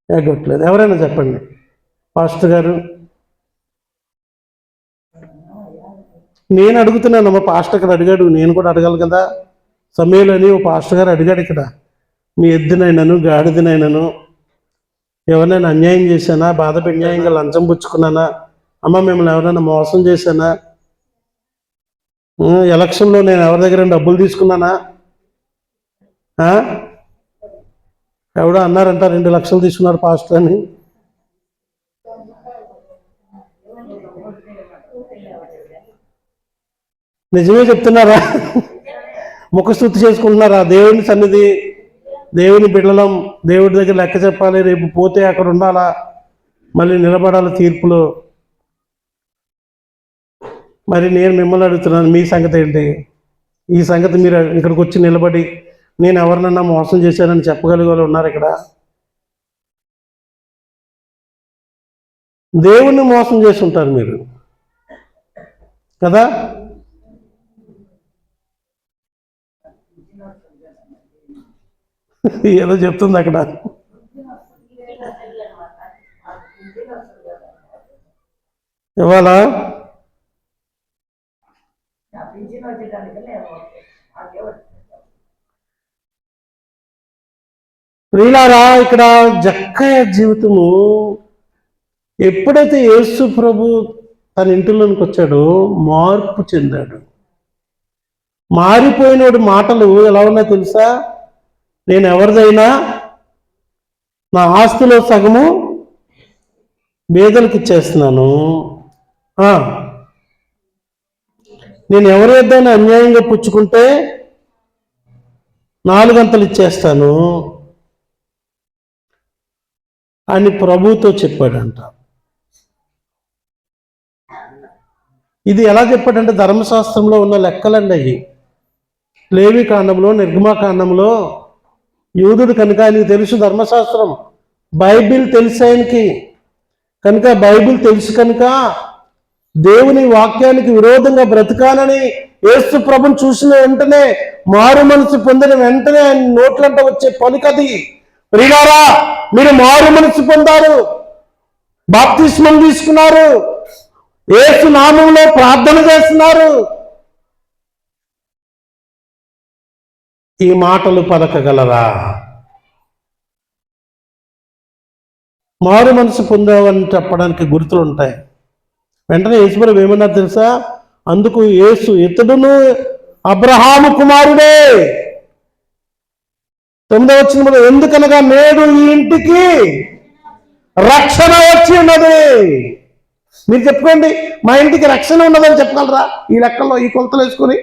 [SPEAKER 1] ఎగ్గొట్టలేదు. ఎవరైనా చెప్పండి. పాస్టర్ గారు, నేను అడుగుతున్నానమ్మా. పాస్టర్ గారు అడిగాడు, నేను కూడా అడగాలి కదా. సమూయేలు అని ఓ పాస్టర్ గారు అడిగాడు ఇక్కడ, మీ ఎద్దునైనాను, గాడిదనైనాను ఎవరైనా అన్యాయం చేశానా, బాధపడి అన్యాయంగా లంచం పుచ్చుకున్నానా? అమ్మ మిమ్మల్ని ఎవరైనా మోసం చేశానా? ఎలక్షన్లో నేను ఎవరి దగ్గర డబ్బులు తీసుకున్నానా? ఎవడో అన్నారంట 2 లక్షలు తీసుకున్నాడు పాస్టర్ అని. నిజమే చెప్తున్నారా? ముఖస్థుతి చేసుకుంటున్నారా? దేవుని సన్నిధి, దేవుని బిడ్డలం, దేవుడి దగ్గర లెక్క చెప్పాలి, రేపు పోతే అక్కడ ఉండాలా, మళ్ళీ నిలబడాలి తీర్పులో. మరి నేను మిమ్మల్ని అడుగుతున్నాను, మీ సంగతి ఏంటి? ఈ సంగతి మీరు ఇక్కడికి వచ్చి నిలబడి నేను ఎవరినన్నా మోసం చేశానని చెప్పగలిగే వాళ్ళు ఉన్నారు ఇక్కడ? దేవుణ్ణి మోసం చేసి ఉంటారు మీరు కదా. ఏదో చెప్తుంది అక్కడ. ఇవాళ ప్రియులారా, ఇక్కడ జక్కయ్య జీవితము ఎప్పుడైతే యేసు ప్రభు తన ఇంటిలోనికి వచ్చాడో మార్పు చెందాడు. మారిపోయినోడు మాటలు ఎలా ఉన్నాయో తెలుసా? నేను ఎవరిదైనా నా ఆస్తిలో సగము పేదలకు ఇచ్చేస్తున్నాను, నేను ఎవరి వద్దైనా అన్యాయంగా పుచ్చుకుంటే 4 గంటలు ఇచ్చేస్తాను అని ప్రభుతో చెప్పాడంట. ఇది ఎలా చెప్పాడంటే ధర్మశాస్త్రంలో ఉన్న లెక్కలండి అవి. లేవి కాండంలో, నిర్గమాకాండంలో యూదుడు కనుక ఆయనకి తెలుసు ధర్మశాస్త్రం, బైబిల్ తెలుసు ఆయనకి కనుక, బైబిల్ తెలుసు కనుక దేవుని వాక్యానికి విరోధంగా బ్రతకాలని యేసు ప్రభుని చూసిన వెంటనే, మారు మనసు పొందిన వెంటనే ఆయన నోట్లంట వచ్చే పలుకది, ప్రియులారా మీరు మారు మనసు పొందారు, బాప్తిస్మం తీసుకున్నారు, యేసు నామంలో ప్రార్థన చేస్తున్నారు, ఈ మాటలు పలకగలరా? మారు మనసు పొందావని చెప్పడానికి గుర్తులు ఉంటాయి. వెంటనే యేసుప్రభు ఏమన్నారు తెలుసా? అందుకు యేసు, ఇతడును అబ్రహాము కుమారుడే. 9వ వచనంలో, ఎందుకనగా నేడు ఈ ఇంటికి రక్షణ వచ్చి ఉన్నది. మీరు చెప్పుకోండి, మా ఇంటికి రక్షణ ఉన్నదని చెప్పగలరా? ఈ లెక్కల్లో ఈ కొలతలు వేసుకొని,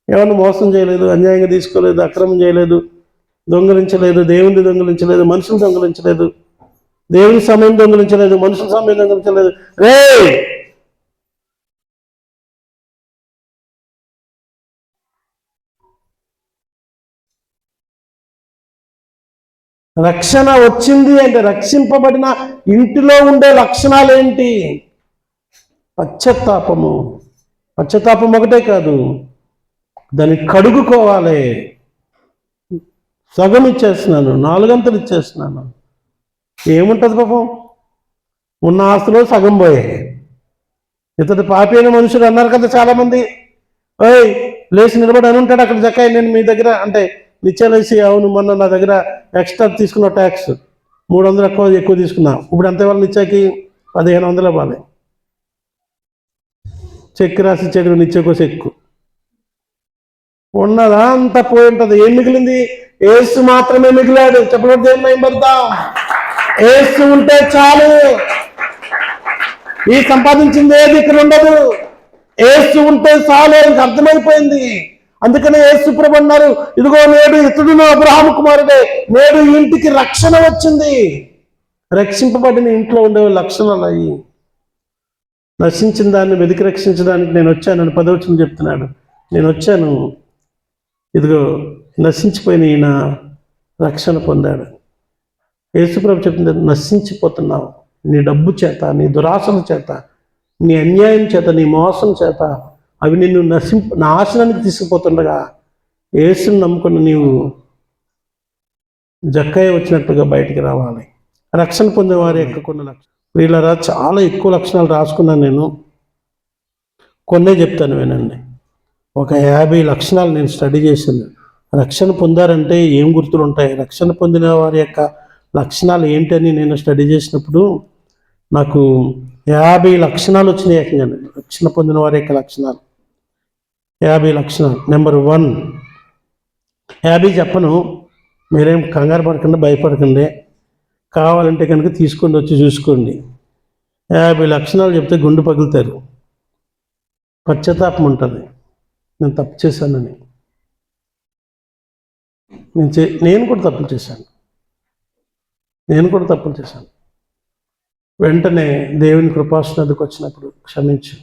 [SPEAKER 1] ఏమన్నా మోసం చేయలేదు, అన్యాయంగా తీసుకోలేదు, అక్రమం చేయలేదు, దొంగలించలేదు, దేవుని దొంగలించలేదు, మనుషులు దొంగలించలేదు, దేవుని సమయం దొంగలించలేదు, మనుషుల సమయం దొంగలించలేదు. రే రక్షణ వచ్చింది అంటే రక్షింపబడిన ఇంటిలో ఉండే లక్షణాలు ఏంటి? పశ్చాత్తాపము. పశ్చాత్తాపం ఒకటే కాదు, దాన్ని కడుగుకోవాలి. సగం ఇచ్చేస్తున్నాను, 4 గంటలు ఇచ్చేస్తున్నాను. ఏముంటుంది పాపం? ఉన్న ఆస్తులో సగం పోయాయి. ఇతడు పాపి అయిన మనుషులు అన్నారు కదా చాలామంది. ఓయ్ లేచి నిలబడి అని ఉంటాడు అక్కడ జక్కయ్య, నేను మీ దగ్గర అంటే నిత్యాలేసి, అవును మొన్న నా దగ్గర ఎక్స్ట్రా తీసుకున్న ట్యాక్స్ 300 ఎక్కువ తీసుకున్నా, ఇప్పుడు ఎంత ఇవ్వాలి? నిత్యాకి 1500 ఇవ్వాలి. చెక్ రాసి చెడు నిత్యకో చెక్కు ఉన్నదా అంతా పోయి ఉంటుంది. ఏం మిగిలింది? యేసు మాత్రమే మిగిలాడు. చెప్పబడి దేని భయపడతాం? యేసు ఉంటే చాలు, ఈ సంపాదించింది ఏది ఇక్కడ ఉండదు. యేసు ఉంటే చాలు అని అర్థమైపోయింది. అందుకనే యేసు ప్రభు అన్నారు, ఇదిగో నేడు ఇతడును అబ్రహాము కుమారుడే, నేడు ఇంటికి రక్షణ వచ్చింది. రక్షింపబడిన ఇంట్లో ఉండే లక్షణాలు అవి. నశించిన దాన్ని వెతికి రక్షించడానికి నేను వచ్చానని 10వ వచనం చెప్తున్నాడు. నేను వచ్చాను, ఇదిగో నశించిపోయిన ఈయన రక్షణ పొందాడు. యేసుప్రభు చెప్తుంది, నశించిపోతున్నావు నీ డబ్బు చేత, నీ దురాశల చేత, నీ అన్యాయం చేత, నీ మోసం చేత. అవి నిన్ను నాశనానికి తీసుకుపోతుండగా యేసుని నమ్ముకున్న నీవు జక్కయ్య వచ్చినట్టుగా బయటికి రావాలి. రక్షణ పొందేవారి యొక్క కొన్ని లక్షణాలు వీళ్ళరా, చాలా ఎక్కువ లక్షణాలు రాసుకున్నాను నేను, కొన్నే చెప్తాను వినండి. ఒక 50 లక్షణాలు నేను స్టడీ చేశాను. రక్షణ పొందారంటే ఏం గుర్తులు ఉంటాయి, రక్షణ పొందిన వారి యొక్క లక్షణాలు ఏంటని నేను స్టడీ చేసినప్పుడు నాకు 50 లక్షణాలు వచ్చినాయి ఏకంగా. రక్షణ పొందిన వారి యొక్క లక్షణాలు 50 లక్షణాలు. నెంబర్ 1, 50 చెప్పను, మీరేం కంగారు పడకండి, భయపడకండి, కావాలంటే కనుక తీసుకొని వచ్చి చూసుకోండి. 50 లక్షణాలు చెప్తే గుండు పగులుతారు. పశ్చాత్తాపం ఉంటుంది, నేను తప్పు చేశానని. నేను కూడా తప్పులు చేశాను, వెంటనే దేవుని కృపాసనదికి వచ్చినప్పుడు క్షమించు,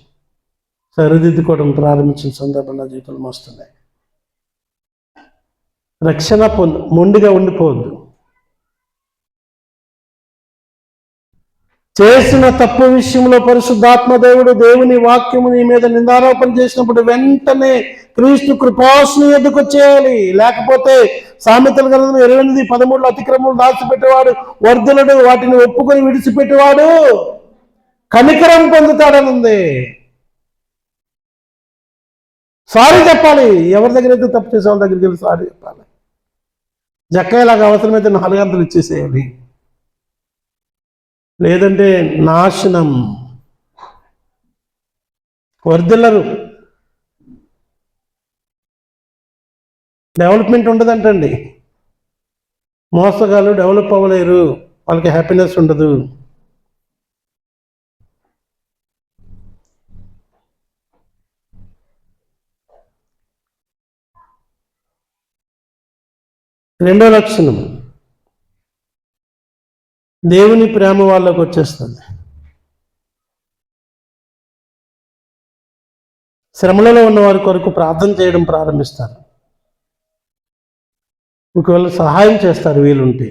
[SPEAKER 1] సరిదిద్దుకోవడం ప్రారంభించిన సందర్భం నా జీవితంలో వస్తున్నాయి. రక్షణ మొండిగా ఉండిపోవద్దు. చేసిన తప్పు విషయంలో పరిశుద్ధాత్మ దేవుడు దేవుని వాక్యము నీ మీద నిందారోపణ చేసినప్పుడు వెంటనే క్రీస్తు కృపాసన ఎదుకు వచ్చేయాలి. లేకపోతే సామెతల గ్రంథం 28:13 అతిక్రమములు దాచిపెట్టేవాడు వర్ధనుడు, వాటిని ఒప్పుకొని విడిచిపెట్టేవాడు కనికరం పొందుతాడని ఉంది. సారీ చెప్పాలి. ఎవరి దగ్గర అయితే తప్పు చేసే వాళ్ళ దగ్గరికి వెళ్ళి సారీ చెప్పాలి. జక్కయ్యలాగా అవసరమైతే 4 గంటలు ఇచ్చేసేయాలి, లేదంటే నాశనం, వర్ధిల్లరు, డెవలప్మెంట్ ఉండదంటండి. మోసగాళ్ళు డెవలప్ అవ్వలేరు, వాళ్ళకి హ్యాపీనెస్ ఉండదు. రెండో లక్షణం, దేవుని ప్రేమ వాళ్ళకు వచ్చేస్తుంది. శ్రమలలో ఉన్న వారి కొరకు ప్రార్థన చేయడం ప్రారంభిస్తారు. ఒకవేళ సహాయం చేస్తారు వీలుంటే.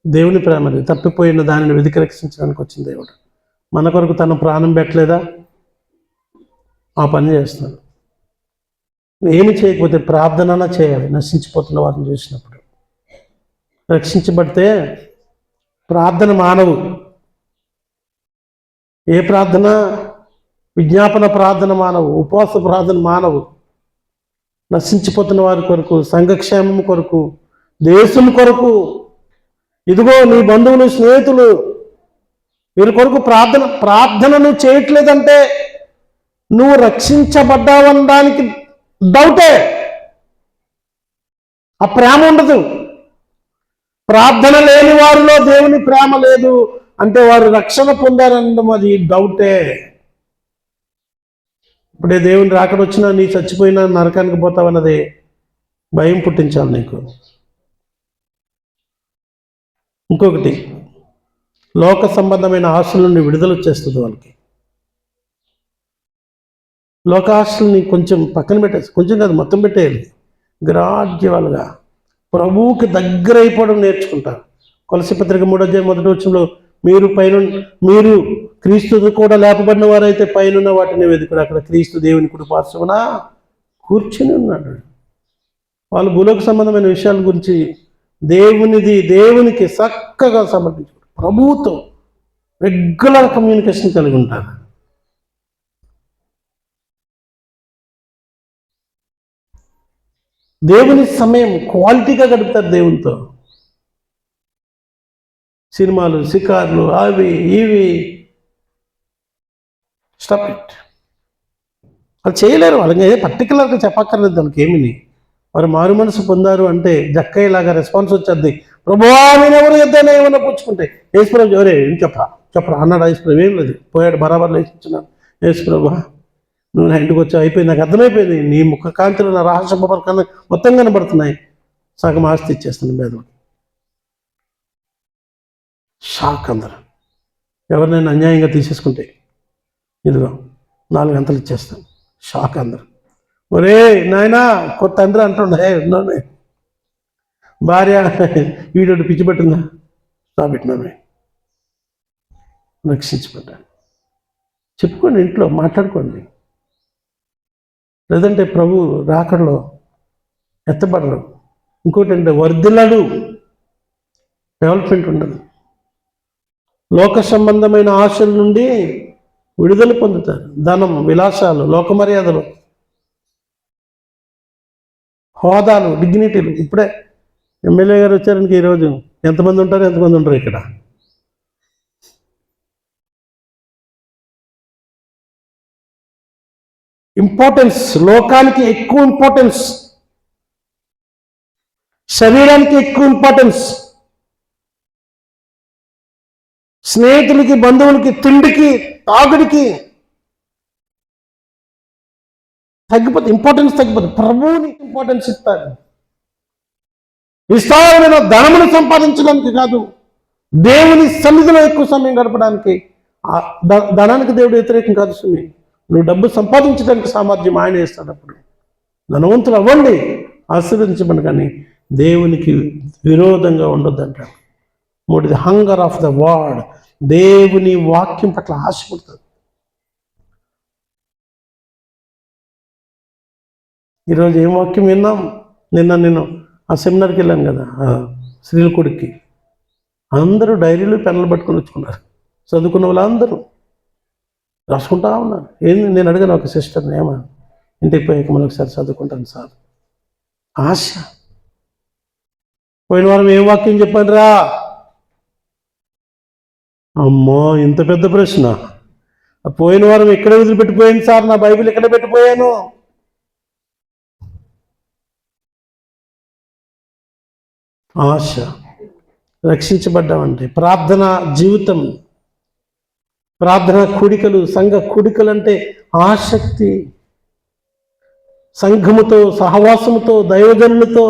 [SPEAKER 1] దేవుని ప్రేమని, తప్పిపోయిన దానిని వెతికి రక్షించడానికి వచ్చిన దేవుడు మన కొరకు తన ప్రాణం పెట్టలేదా? ఆ పని చేస్తాడు. ఏమి చేయకపోతే ప్రార్థన చేయాలి. నశించిపోతున్న వారిని చూసినప్పుడు, రక్షించబడితే ప్రార్థన మానవు. ఏ ప్రార్థన? విజ్ఞాపన ప్రార్థన మానవు, ఉపవాస ప్రార్థన మానవు. నశించిపోతున్న వారి కొరకు, సంఘక్షేమం కొరకు, దేశం కొరకు, ఇదిగో నీ బంధువులు, స్నేహితులు, వీరి కొరకు ప్రార్థనను చేయట్లేదంటే నువ్వు రక్షించబడ్డావనడానికి డౌటే. ఆ ప్రేమ ఉండదు. ప్రార్థన లేని వారిలో దేవుని ప్రేమ లేదు అంటే వారు రక్షణ పొందారనడం అది డౌటే. ఇప్పుడే దేవుని రాకడ వచ్చినా నీ చచ్చిపోయినా నరకానికి పోతావన్నది భయం పుట్టించాలి నీకు. ఇంకొకటి, లోక సంబంధమైన ఆశల నుండి విడుదల వచ్చేస్తుంది వాళ్ళకి. లోక ఆశల్ని కొంచెం పక్కన పెట్టేసి, కొంచెం కాదు మొత్తం పెట్టేయాలి. గ్రాడ్యువల్గా ప్రభువుకి దగ్గర అయిపోవడం నేర్చుకుంటారు. కొలస్సీ పత్రిక 3:1 మీరు క్రీస్తుతో కూడా లేపబడిన వారైతే పైన వాటిని వెతుకుడు, అక్కడ క్రీస్తు దేవుని కుడి పార్శ్వన కూర్చుని ఉన్నాడు. వాళ్ళు భూలోక సంబంధమైన విషయాల గురించి దేవునికి చక్కగా సమర్పించు, ప్రభువుతో రెగ్యులర్ కమ్యూనికేషన్ కలిగి ఉంటారు. దేవుని సమయం క్వాలిటీగా గడుపుతారు దేవునితో. సినిమాలు, షికార్లు, అవి ఇవి స్టాప్ ఇట్. అది చేయలేరు. వాళ్ళకి పర్టికులర్గా చెప్పక్కర్లేదు దానికి ఏమిని. వారు మారు మనసు పొందారు అంటే జక్కయ్యలాగా రెస్పాన్స్ వచ్చేది. ప్రభువా నేనెవరు ఎద్దైనా ఏమన్నా పుచ్చుకుంటే యేసుప్రభు ఎవరే చెప్పరా అన్నాడు. యేసుప్రభు ఏం లేదు, పోయాడు, బరాబర్ లేచిస్తున్నాను. యేసుప్రభు నువ్వు నా ఇంటికి వచ్చి అయిపోయింది, నాకు అర్థమైపోయింది, నీ ముఖ కాంతిలో నా రహస్య బొమ్మలు కన్నా మొత్తం కనబడుతున్నాయి, సగం ఆస్తి ఇచ్చేస్తాను పేదలకు. షాక్ అందరు. ఎవరినైనా అన్యాయంగా తీసేసుకుంటే ఇదిగో 4 గంటలు ఇచ్చేస్తాను. షాక్ అందరు. ఒరే నాయనా కొత్త తండ్రి అంటుండే ఉన్నాను, భార్య వీడోటి పిచ్చి పెట్టిందా, పెట్టినామే, రక్షించబడ్డాను. చెప్పుకోండి, ఇంట్లో మాట్లాడుకోండి. లేదంటే ప్రభు రాకడలో ఎత్తబడరు. ఇంకోటి అంటే వర్ధిల్లడు, డెవలప్మెంట్ ఉండదు. లోక సంబంధమైన ఆశల నుండి విడుదల పొందుతారు. ధనం, విలాసాలు, లోక మర్యాదలు, హోదాలు, డిగ్నిటీలు. ఇప్పుడే ఎమ్మెల్యే గారు వచ్చారనికి ఈరోజు ఎంతమంది ఉంటారు ఇక్కడ. ఇంపార్టెన్స్, లోకానికి ఎక్కువ ఇంపార్టెన్స్, శరీరానికి ఎక్కువ ఇంపార్టెన్స్, స్నేహితులకి, బంధువులకి, తిండికి, తాగుడికి ఇంపార్టెన్స్ తగ్గిపోతుంది. ప్రభువుని ఇంపార్టెన్స్ ఇస్తారు. విస్తారమైన ధనమును సంపాదించడానికి కాదు, దేవుని సన్నిధిలో ఎక్కువ సమయం గడపడానికి. ధనానికి దేవుడు వ్యతిరేకం కాదు సుమి. నువ్వు డబ్బు సంపాదించడానికి సామర్థ్యం ఆయన ఇస్తాడు. అప్పుడు ధనవంతులు అవ్వండి, ఆశీర్వదించమని, కానీ దేవునికి విరోధంగా ఉండొద్దంటాడు. 3 హంగర్ ఆఫ్ ద వర్డ్, దేవుని వాక్యం పట్ల ఆశపడుతుంది. ఈరోజు ఏం వాక్యం విన్నాం? నేను ఆ సెమినార్కి వెళ్ళాను కదా, శ్రీలకుడికి. అందరూ డైరీలు పెన్నులు పట్టుకొని వచ్చుకున్నారు. చదువుకున్న వాళ్ళందరూ రాసుకుంటా ఉన్నారు. ఏంది నేను అడిగాను ఒక సిస్టర్ని, ఏమా ఇంటికి పోయాక మళ్ళీ ఒకసారి చదువుకుంటాను సార్. ఆశ. పోయిన వారం ఏం వాక్యం చెప్పాను రా? అమ్మో, ఇంత పెద్ద ప్రశ్న. పోయిన వారం ఎక్కడ వదిలిపెట్టిపోయాను సార్? నా బైబిల్ ఎక్కడ పెట్టిపోయాను? ఆశ. రక్షించబడ్డామంటే ప్రార్థన జీవితం, ప్రార్థన కూడికలు, సంఘ కూడికలు అంటే ఆసక్తి, సంఘముతో, సహవాసముతో, దైవజనులతో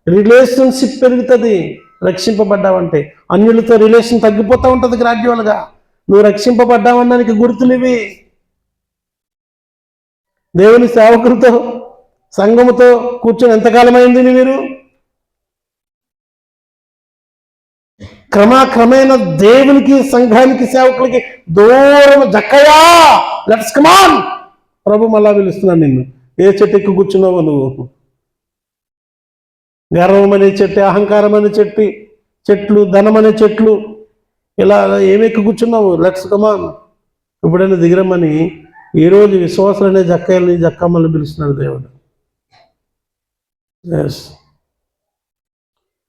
[SPEAKER 1] రిలేషన్షిప్ పెరుగుతుంది. రక్షింపబడ్డావంటే అన్యులతో రిలేషన్ తగ్గిపోతూ ఉంటుంది గ్రాడ్యువల్గా. నువ్వు రక్షింపబడ్డావన్నానికి గుర్తులు ఇవి. దేవుని సేవకులతో, సంఘముతో కూర్చొని ఎంతకాలమైంది మీరు? క్రమేణ దేవునికి, సంఘానికి, సేవకులకి దూరం. జక్కయ్యా, లెట్స్ కమ్ ఆన్. ప్రభు మళ్ళా పిలుస్తున్నాను నిన్ను. ఏ చెట్టు ఎక్కువ కూర్చున్నావు నువ్వు? గర్వం అనే చెట్టు, అహంకారం అనే చెట్లు, ధనం అనే చెట్లు, ఇలా ఏమెక్కి కూర్చున్నావు? Let's come on. ఎప్పుడైనా దిగరమ్మని ఈరోజు విశ్వాసాలు అనే జక్కయ్యని, జక్కమ్మల్ని పిలుస్తున్నాడు దేవుడు. ఎస్.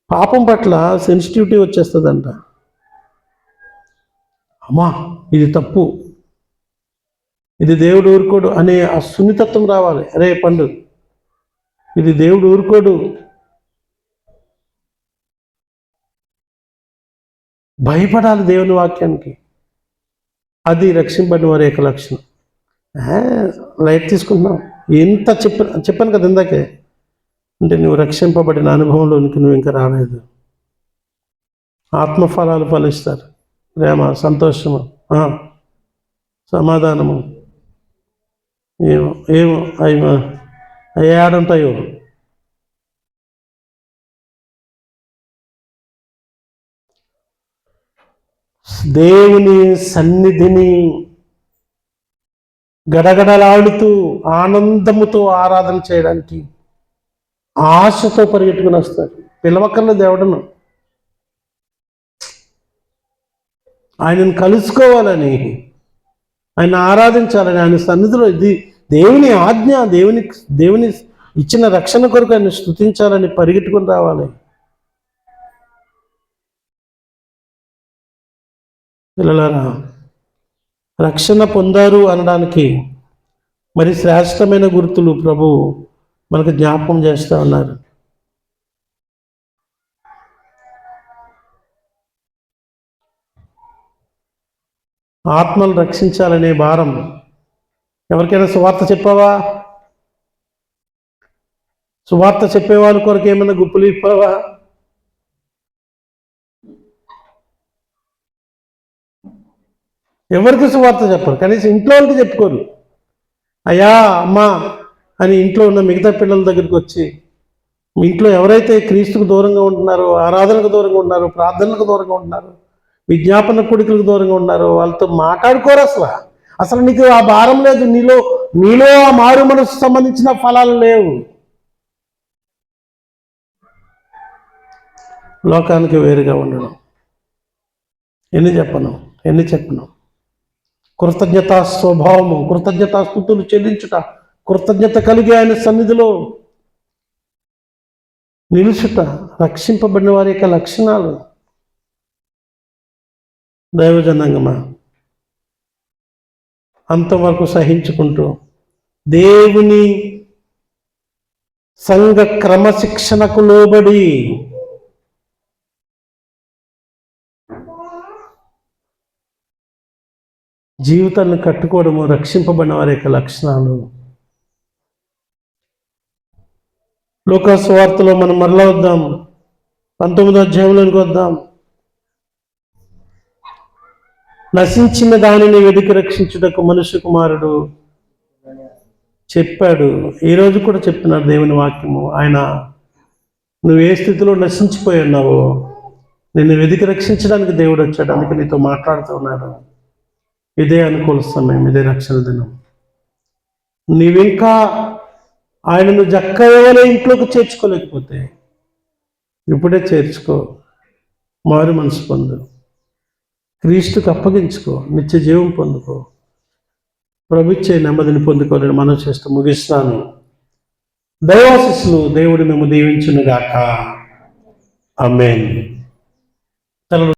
[SPEAKER 1] పాపం పట్ల సెన్సిటివిటీ వచ్చేస్తుందంట. అమ్మా, ఇది తప్పు, ఇది దేవుడు ఊరుకోడు అనే ఆ సున్నితత్వం రావాలి. అరే పండు, ఇది దేవుడు ఊరుకోడు. భయపడాలి దేవుని వాక్యానికి. అది రక్షింపబడిన వారి యొక్క లక్షణం. లైట్ తీసుకుంటున్నావు. ఎంత చెప్పాను కదా ఇందాకే, అంటే నువ్వు రక్షింపబడిన అనుభవంలోనికి నువ్వు ఇంకా రాలేదు. ఆత్మఫలాలు ఫలిస్తారు. ప్రేమ, సంతోషము, సమాధానము, ఏమో అవి ఏడుంటాయో. దేవుని సన్నిధిని గడగడలాడుతూ ఆనందముతో ఆరాధన చేయడానికి ఆశతో పరిగెట్టుకుని వస్తారు. పిలవకర్ల దేవుడును ఆయనను కలుసుకోవాలని, ఆయన ఆరాధించాలని, ఆయన సన్నిధిలో ఇది దేవుని ఆజ్ఞ, దేవుని ఇచ్చిన రక్షణ కొరకు ఆయన స్తుతించాలని పరిగెట్టుకుని రావాలి. పిల్లలారా, రక్షణ పొందారు అనడానికి మరి శ్రేష్టమైన గుర్తులు ప్రభు మనకు జ్ఞాపకం చేస్తూ ఉన్నారు. ఆత్మలు రక్షించాలనే భారం. ఎవరికైనా సువార్త చెప్పావా? సువార్త చెప్పేవాళ్ళ కొరకు ఏమైనా గుప్పులు ఇప్పావా? ఎవరికి సువార్త చెప్పరు, కనీసం ఇంట్లో వాళ్ళకి చెప్పుకోరు. అయ్యా, అమ్మా అని ఇంట్లో ఉన్న మిగతా పిల్లల దగ్గరికి వచ్చి, మీ ఇంట్లో ఎవరైతే క్రీస్తుకు దూరంగా ఉంటున్నారో, ఆరాధనకు దూరంగా ఉంటున్నారో, ప్రార్థనలకు దూరంగా ఉంటున్నారో, విజ్ఞాపన కొడుకులకు దూరంగా ఉన్నారో వాళ్ళతో మాట్లాడుకోరు. అసలు నీకు ఆ భారం లేదు. నీలో ఆ మారు మనసు సంబంధించిన ఫలాలు లేవు. లోకానికి వేరుగా ఉండడం. ఎన్ని చెప్పను. కృతజ్ఞతా స్వభావము, కృతజ్ఞతాస్తుతులు చెల్లించుట, కృతజ్ఞత కలిగి ఆయన సన్నిధిలో నిలుచుట రక్షింపబడిన వారి యొక్క లక్షణాలు. దైవజనాంగమా, అంతవరకు సహించుకుంటూ దేవుని సంఘ క్రమశిక్షణకు లోబడి జీవితాన్ని కట్టుకోవడము రక్షింపబడిన వారి యొక్క లక్షణాలు. లూకా సువార్తలో మనం మరలా వద్దాం, 19వ అధ్యాయంలోనికి వద్దాం. నశించిన దానిని వెదికి రక్షించుటకు మనుష్య కుమారుడు చెప్పాడు. ఈరోజు కూడా చెప్తున్నాడు దేవుని వాక్యము. ఆయన నువ్వు ఏ స్థితిలో నశించిపోయి ఉన్నావో నిన్ను వెదికి రక్షించడానికి దేవుడు వచ్చాడు. అందుకే నీతో మాట్లాడుతూ ఉన్నాడు. ఇదే అనుకూల సమయం, ఇదే రక్షణ దినం. నీవింకా ఆయనను జక్కయ్యవలే ఇంట్లోకి చేర్చుకోలేకపోతే ఇప్పుడే చేర్చుకో. మారు మనసు పొందు, క్రీస్తుకు అప్పగించుకో, నిత్య జీవం పొందుకో, ప్రభుత్వ నెమ్మదిని పొందుకోలేని మనం చేస్తూ ముగిస్తాను. దైవాశీస్సులు దేవుడు మేము దీవించునుగాక. ఆమేన్. తలలు